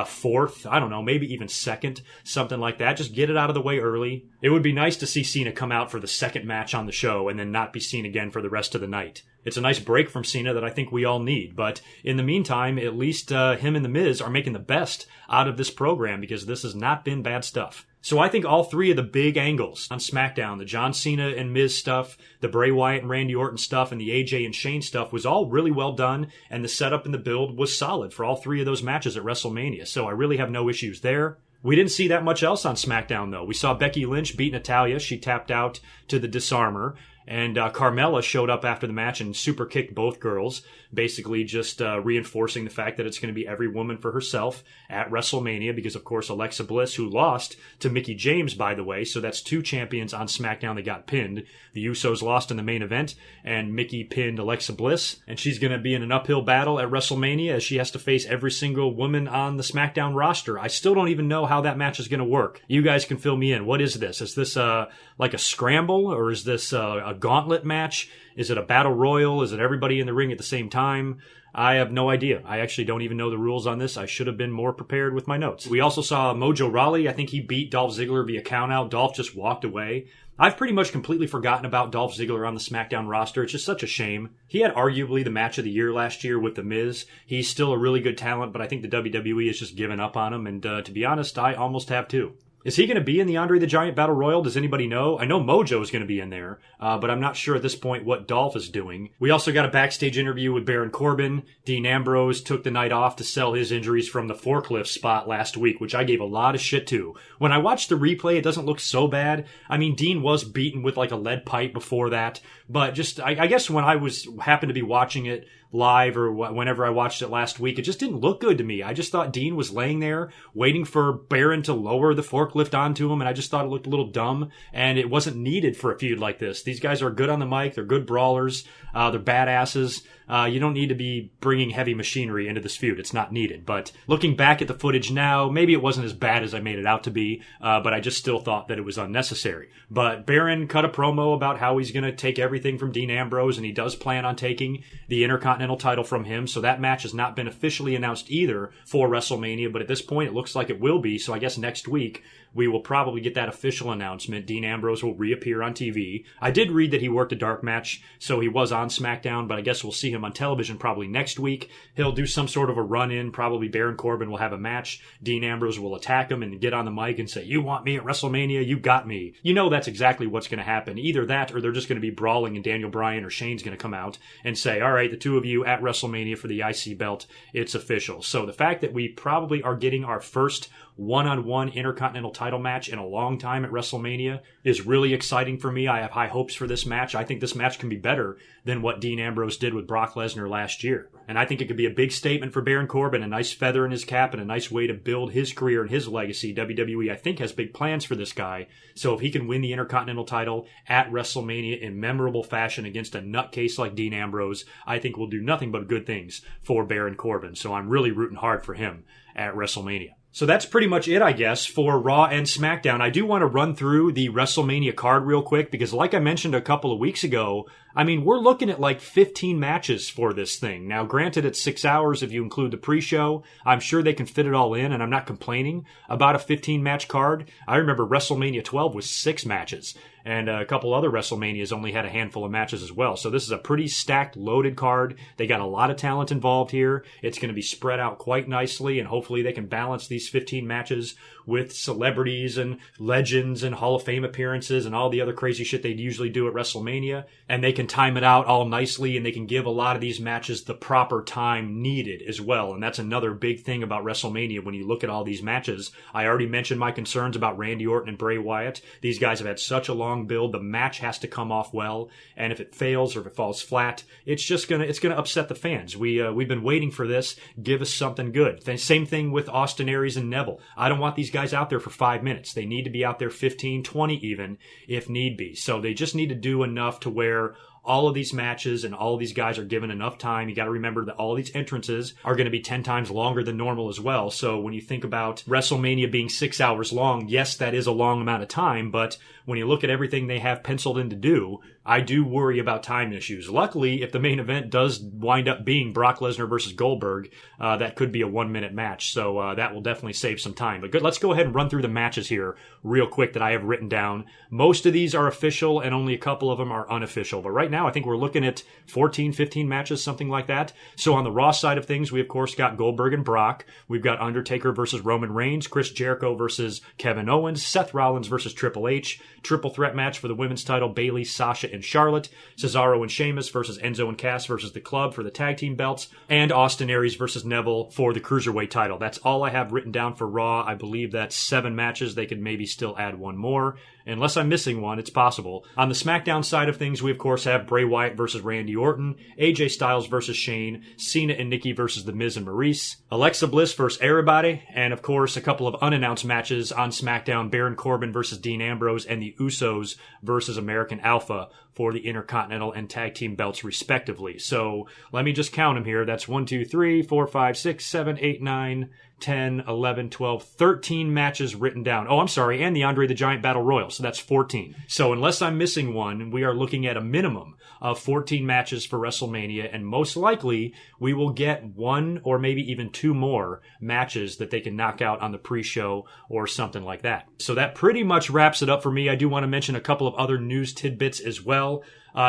fourth, I don't know, maybe even second, something like that. Just get it out of the way early. It would be nice to see Cena come out for the second match on the show and then not be seen again for the rest of the night. It's a nice break from Cena that I think we all need. But in the meantime, at least him and The Miz are making the best out of this program because this has not been bad stuff. So I think all three of the big angles on SmackDown, the John Cena and Miz stuff, the Bray Wyatt and Randy Orton stuff, and the AJ and Shane stuff was all really well done, and the setup and the build was solid for all three of those matches at WrestleMania. So I really have no issues there. We didn't see that much else on SmackDown, though. We saw Becky Lynch beat Natalya. She tapped out to the Disarmer. And Carmella showed up after the match and super kicked both girls, basically just reinforcing the fact that it's going to be every woman for herself at WrestleMania because, of course, Alexa Bliss, who lost to Mickie James, by the way, so that's two champions on SmackDown that got pinned. The Usos lost in the main event, and Mickie pinned Alexa Bliss, and she's going to be in an uphill battle at WrestleMania as she has to face every single woman on the SmackDown roster. I still don't even know how that match is going to work. You guys can fill me in. What is this? Is this like a scramble, or is this a gauntlet match? Is it a battle royal? Is it everybody in the ring at the same time? I have no idea. I actually don't even know the rules on this. I should have been more prepared with my notes. We also saw Mojo Rawley. I think he beat Dolph Ziggler via countout. Dolph just walked away. I've pretty much completely forgotten about Dolph Ziggler on the SmackDown roster. It's just such a shame. He had arguably the match of the year last year with The Miz. He's still a really good talent, but I think the WWE has just given up on him, and to be honest, I almost have too. Is he going to be in the Andre the Giant Battle Royal? Does anybody know? I know Mojo is going to be in there, but I'm not sure at this point what Dolph is doing. We also got a backstage interview with Baron Corbin. Dean Ambrose took the night off to sell his injuries from the forklift spot last week, which I gave a lot of shit to. When I watched the replay, it doesn't look so bad. I mean, Dean was beaten with like a lead pipe before that, but just, I guess when I happened to be watching it live or whenever I watched it last week, it just didn't look good to me. I just thought Dean was laying there waiting for Baron to lower the forklift onto him, and I just thought it looked a little dumb, and it wasn't needed for a feud like this. These guys are good on the mic, they're good brawlers, they're badasses. You don't need to be bringing heavy machinery into this feud. It's not needed. But looking back at the footage now, maybe it wasn't as bad as I made it out to be, but I just still thought that it was unnecessary. But Baron cut a promo about how he's going to take everything from Dean Ambrose, and he does plan on taking the Intercontinental title from him. So that match has not been officially announced either for WrestleMania, but at this point it looks like it will be. So I guess next week we will probably get that official announcement. Dean Ambrose will reappear on TV. I did read that he worked a dark match, so he was on SmackDown, but I guess we'll see him him on television probably next week. He'll do some sort of a run-in. Probably Baron Corbin will have a match. Dean Ambrose will attack him and get on the mic and say, "You want me at WrestleMania? You got me." You know that's exactly what's going to happen. Either that or they're just going to be brawling and Daniel Bryan or Shane's going to come out and say, "All right, the two of you at WrestleMania for the IC belt, it's official." So the fact that we probably are getting our first one-on-one Intercontinental title match in a long time at WrestleMania is really exciting for me. I have high hopes for this match. I think this match can be better than what Dean Ambrose did with Brock Lesnar last year. And I think it could be a big statement for Baron Corbin, a nice feather in his cap and a nice way to build his career and his legacy. WWE, I think, has big plans for this guy. So if he can win the Intercontinental title at WrestleMania in memorable fashion against a nutcase like Dean Ambrose, I think will do nothing but good things for Baron Corbin. So I'm really rooting hard for him at WrestleMania. So that's pretty much it, I guess, for Raw and SmackDown. I do want to run through the WrestleMania card real quick because like I mentioned a couple of weeks ago, I mean, we're looking at like 15 matches for this thing. Now, granted, it's 6 hours if you include the pre-show. I'm sure they can fit it all in, and I'm not complaining about a 15-match card. I remember WrestleMania 12 was 6 matches, and a couple other WrestleManias only had a handful of matches as well. So this is a pretty stacked, loaded card. They got a lot of talent involved here. It's going to be spread out quite nicely, and hopefully they can balance these 15 matches with celebrities and legends and Hall of Fame appearances and all the other crazy shit they'd usually do at WrestleMania. And they can time it out all nicely, and they can give a lot of these matches the proper time needed as well. And that's another big thing about WrestleMania when you look at all these matches. I already mentioned my concerns about Randy Orton and Bray Wyatt. These guys have had such a long build. The match has to come off well, and if it fails or if it falls flat, it's gonna upset the fans. We've been waiting for this. Give us something good. Same thing with Austin Aries and Neville. I don't want these guys out there for 5 minutes. They need to be out there 15, 20 even, if need be. So they just need to do enough to where all of these matches and all of these guys are given enough time. You got to remember that all these entrances are going to be 10 times longer than normal as well. So when you think about WrestleMania being 6 hours long, yes, that is a long amount of time, but when you look at everything they have penciled in to do, I do worry about time issues. Luckily, if the main event does wind up being Brock Lesnar versus Goldberg, that could be a 1-minute match. So that will definitely save some time. But good, let's go ahead and run through the matches here real quick that I have written down. Most of these are official and only a couple of them are unofficial. But right now, I think we're looking at 14, 15 matches, something like that. So on the Raw side of things, we of course got Goldberg and Brock. We've got Undertaker versus Roman Reigns, Chris Jericho versus Kevin Owens, Seth Rollins versus Triple H, triple threat match for the women's title, Bayley, Sasha, and Charlotte, Cesaro and Sheamus versus Enzo and Cass versus The Club for the tag team belts, and Austin Aries versus Neville for the Cruiserweight title. That's all I have written down for Raw. I believe that's 7 matches. They could maybe still add one more. Unless I'm missing one, it's possible. On the SmackDown side of things, we of course have Bray Wyatt versus Randy Orton, AJ Styles versus Shane, Cena and Nikki versus The Miz and Maurice, Alexa Bliss versus everybody, and of course a couple of unannounced matches on SmackDown, Baron Corbin versus Dean Ambrose and the Usos versus American Alpha for the Intercontinental and Tag Team belts respectively. So let me just count them here. That's 1, 2, 3, 4, 5, 6, 7, 8, 9, 10, 11, 12, 13 matches written down. Oh, I'm sorry, and the Andre the Giant Battle Royal, so that's 14. So unless I'm missing one, we are looking at a minimum of 14 matches for WrestleMania, and most likely we will get 1 or maybe even 2 more matches that they can knock out on the pre-show or something like that. So that pretty much wraps it up for me. I do want to mention a couple of other news tidbits as well.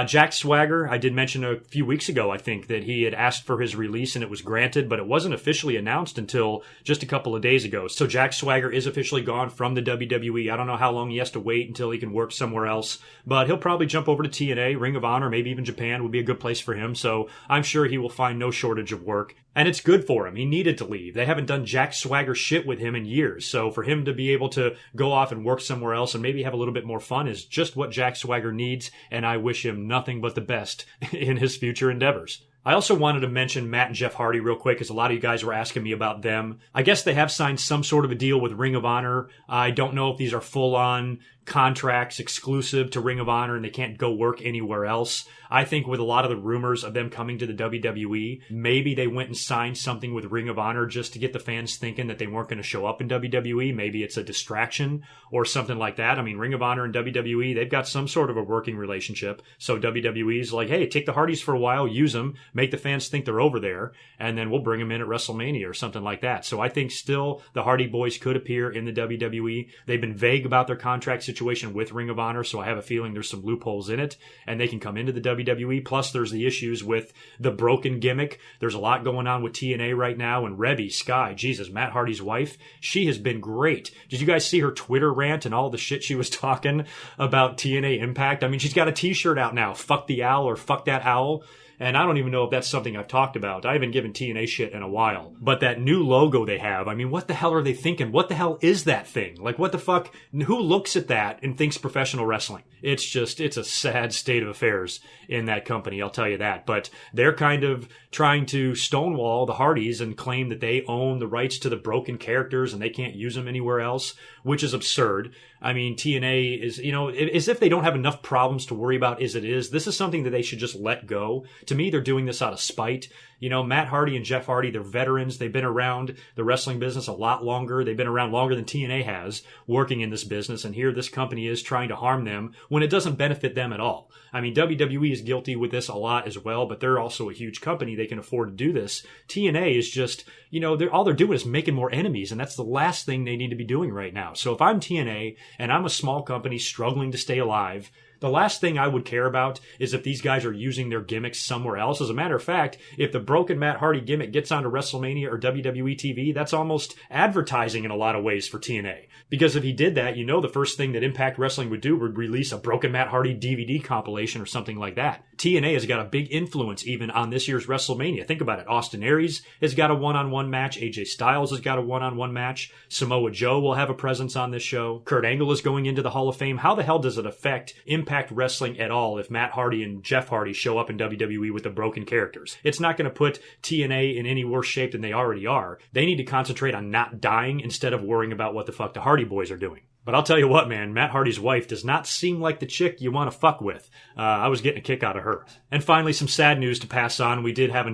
Jack Swagger, I did mention a few weeks ago, I think, that he had asked for his release and it was granted, but it wasn't officially announced until just a couple of days ago. So Jack Swagger is officially gone from the WWE. I don't know how long he has to wait until he can work somewhere else, but he'll probably jump over to TNA, Ring of Honor, maybe even Japan would be a good place for him. So I'm sure he will find no shortage of work. And it's good for him. He needed to leave. They haven't done Jack Swagger shit with him in years. So for him to be able to go off and work somewhere else and maybe have a little bit more fun is just what Jack Swagger needs. And I wish him nothing but the best in his future endeavors. I also wanted to mention Matt and Jeff Hardy real quick, because a lot of you guys were asking me about them. I guess they have signed some sort of a deal with Ring of Honor. I don't know if these are full-on contracts exclusive to Ring of Honor and they can't go work anywhere else. I think with a lot of the rumors of them coming to the WWE, maybe they went and signed something with Ring of Honor just to get the fans thinking that they weren't going to show up in WWE. Maybe it's a distraction or something like that. I mean, Ring of Honor and WWE, they've got some sort of a working relationship. So WWE's like, hey, take the Hardys for a while, use them, make the fans think they're over there, and then we'll bring them in at WrestleMania or something like that. So I think still the Hardy Boys could appear in the WWE. They've been vague about their contract situation with Ring of Honor, so I have a feeling there's some loopholes in it, and they can come into the WWE. Plus, there's the issues with the broken gimmick. There's a lot going on with TNA right now, and Reby, Sky, Jesus, Matt Hardy's wife, she has been great. Did you guys see her Twitter rant and all the shit she was talking about TNA Impact? I mean, she's got a t-shirt out now, fuck the owl or fuck that owl. And I don't even know if that's something I've talked about. I haven't given TNA shit in a while. But that new logo they have, I mean, what the hell are they thinking? What the hell is that thing? Like, what the fuck? Who looks at that and thinks professional wrestling? It's a sad state of affairs in that company, I'll tell you that. But they're kind of trying to stonewall the Hardys and claim that they own the rights to the broken characters and they can't use them anywhere else, which is absurd. I mean, TNA is, as if they don't have enough problems to worry about as it is. This is something that they should just let go. To me, they're doing this out of spite. Matt Hardy and Jeff Hardy, they're veterans. They've been around the wrestling business a lot longer. They've been around longer than TNA has working in this business. And here this company is trying to harm them when it doesn't benefit them at all. I mean, WWE is guilty with this a lot as well, but they're also a huge company. They can afford to do this. TNA is just, all they're doing is making more enemies. And that's the last thing they need to be doing right now. So if I'm TNA and I'm a small company struggling to stay alive, the last thing I would care about is if these guys are using their gimmicks somewhere else. As a matter of fact, if the broken Matt Hardy gimmick gets onto WrestleMania or WWE TV, that's almost advertising in a lot of ways for TNA. Because if he did that, the first thing that Impact Wrestling would do would release a broken Matt Hardy DVD compilation or something like that. TNA has got a big influence even on this year's WrestleMania. Think about it. Austin Aries has got a one-on-one match. AJ Styles has got a one-on-one match. Samoa Joe will have a presence on this show. Kurt Angle is going into the Hall of Fame. How the hell does it affect Impact Wrestling at all if Matt Hardy and Jeff Hardy show up in WWE with the broken characters? It's not going to put TNA in any worse shape than they already are. They need to concentrate on not dying instead of worrying about what the fuck the Hardy Boys are doing. But I'll tell you what, man, Matt Hardy's wife does not seem like the chick you want to fuck with. I was getting a kick out of her. And finally, some sad news to pass on. We did have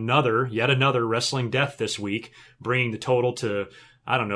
yet another wrestling death this week, bringing the total to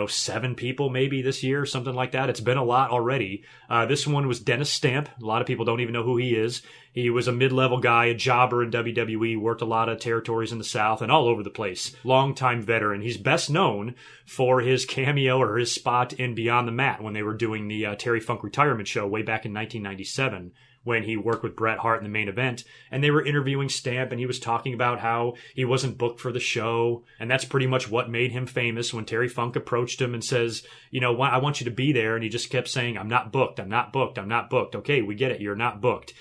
7 people maybe this year, something like that. It's been a lot already. This one was Dennis Stamp. A lot of people don't even know who he is. He was a mid-level guy, a jobber in WWE, worked a lot of territories in the South and all over the place. Longtime veteran. He's best known for his cameo or his spot in Beyond the Mat when they were doing the Terry Funk retirement show way back in 1997. When he worked with Bret Hart in the main event, and they were interviewing Stamp, and he was talking about how he wasn't booked for the show, and that's pretty much what made him famous when Terry Funk approached him and says, I want you to be there, and he just kept saying, I'm not booked, I'm not booked, I'm not booked. Okay, we get it, you're not booked.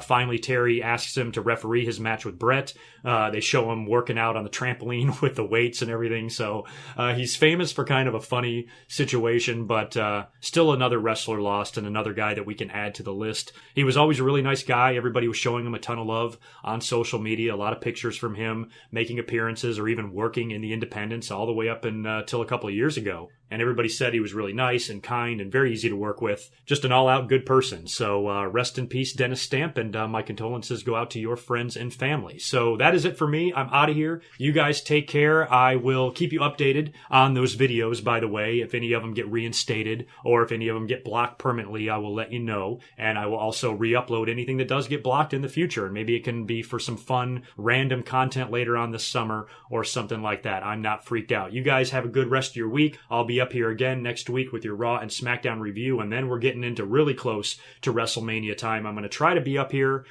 Finally, Terry asks him to referee his match with Bret. They show him working out on the trampoline with the weights and everything, so he's famous for kind of a funny situation, but still another wrestler lost and another guy that we can add to the list. He was always a really nice guy. Everybody was showing him a ton of love on social media, a lot of pictures from him making appearances or even working in the independents all the way up until a couple of years ago. And everybody said he was really nice and kind and very easy to work with. Just an all-out good person. So rest in peace, Dennis Stamp, and my condolences go out to your friends and family. So that is it for me. I'm out of here. You guys take care. I will keep you updated on those videos, by the way. If any of them get reinstated or if any of them get blocked permanently, I will let you know. And I will also re-upload anything that does get blocked in the future. And maybe it can be for some fun, random content later on this summer or something like that. I'm not freaked out. You guys have a good rest of your week. I'll be up here again next week with your Raw and SmackDown review, and then we're getting into really close to WrestleMania time. I'm going to try to be up here,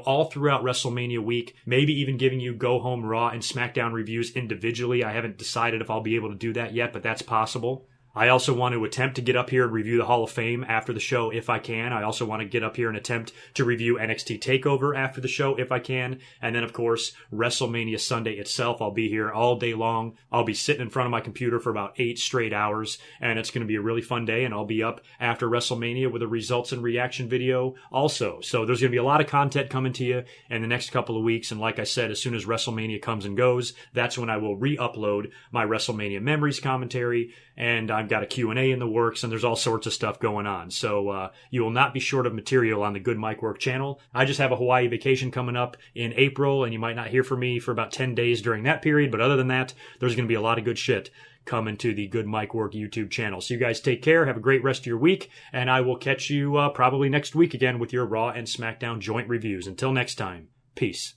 all throughout WrestleMania week, maybe even giving you go-home Raw and SmackDown reviews individually. I haven't decided if I'll be able to do that yet, but that's possible. I also want to attempt to get up here and review the Hall of Fame after the show if I can. I also want to get up here and attempt to review NXT TakeOver after the show if I can. And then, of course, WrestleMania Sunday itself. I'll be here all day long. I'll be sitting in front of my computer for about 8 straight hours, and it's going to be a really fun day, and I'll be up after WrestleMania with a results and reaction video also. So there's going to be a lot of content coming to you in the next couple of weeks, and like I said, as soon as WrestleMania comes and goes, that's when I will re-upload my WrestleMania Memories commentary, and I've got a Q&A in the works, and there's all sorts of stuff going on. So you will not be short of material on the GoodMicWork channel. I just have a Hawaii vacation coming up in April, and you might not hear from me for about 10 days during that period, but other than that, there's going to be a lot of good shit coming to the GoodMicWork YouTube channel. So you guys take care, have a great rest of your week, and I will catch you probably next week again with your Raw and SmackDown joint reviews. Until next time, peace.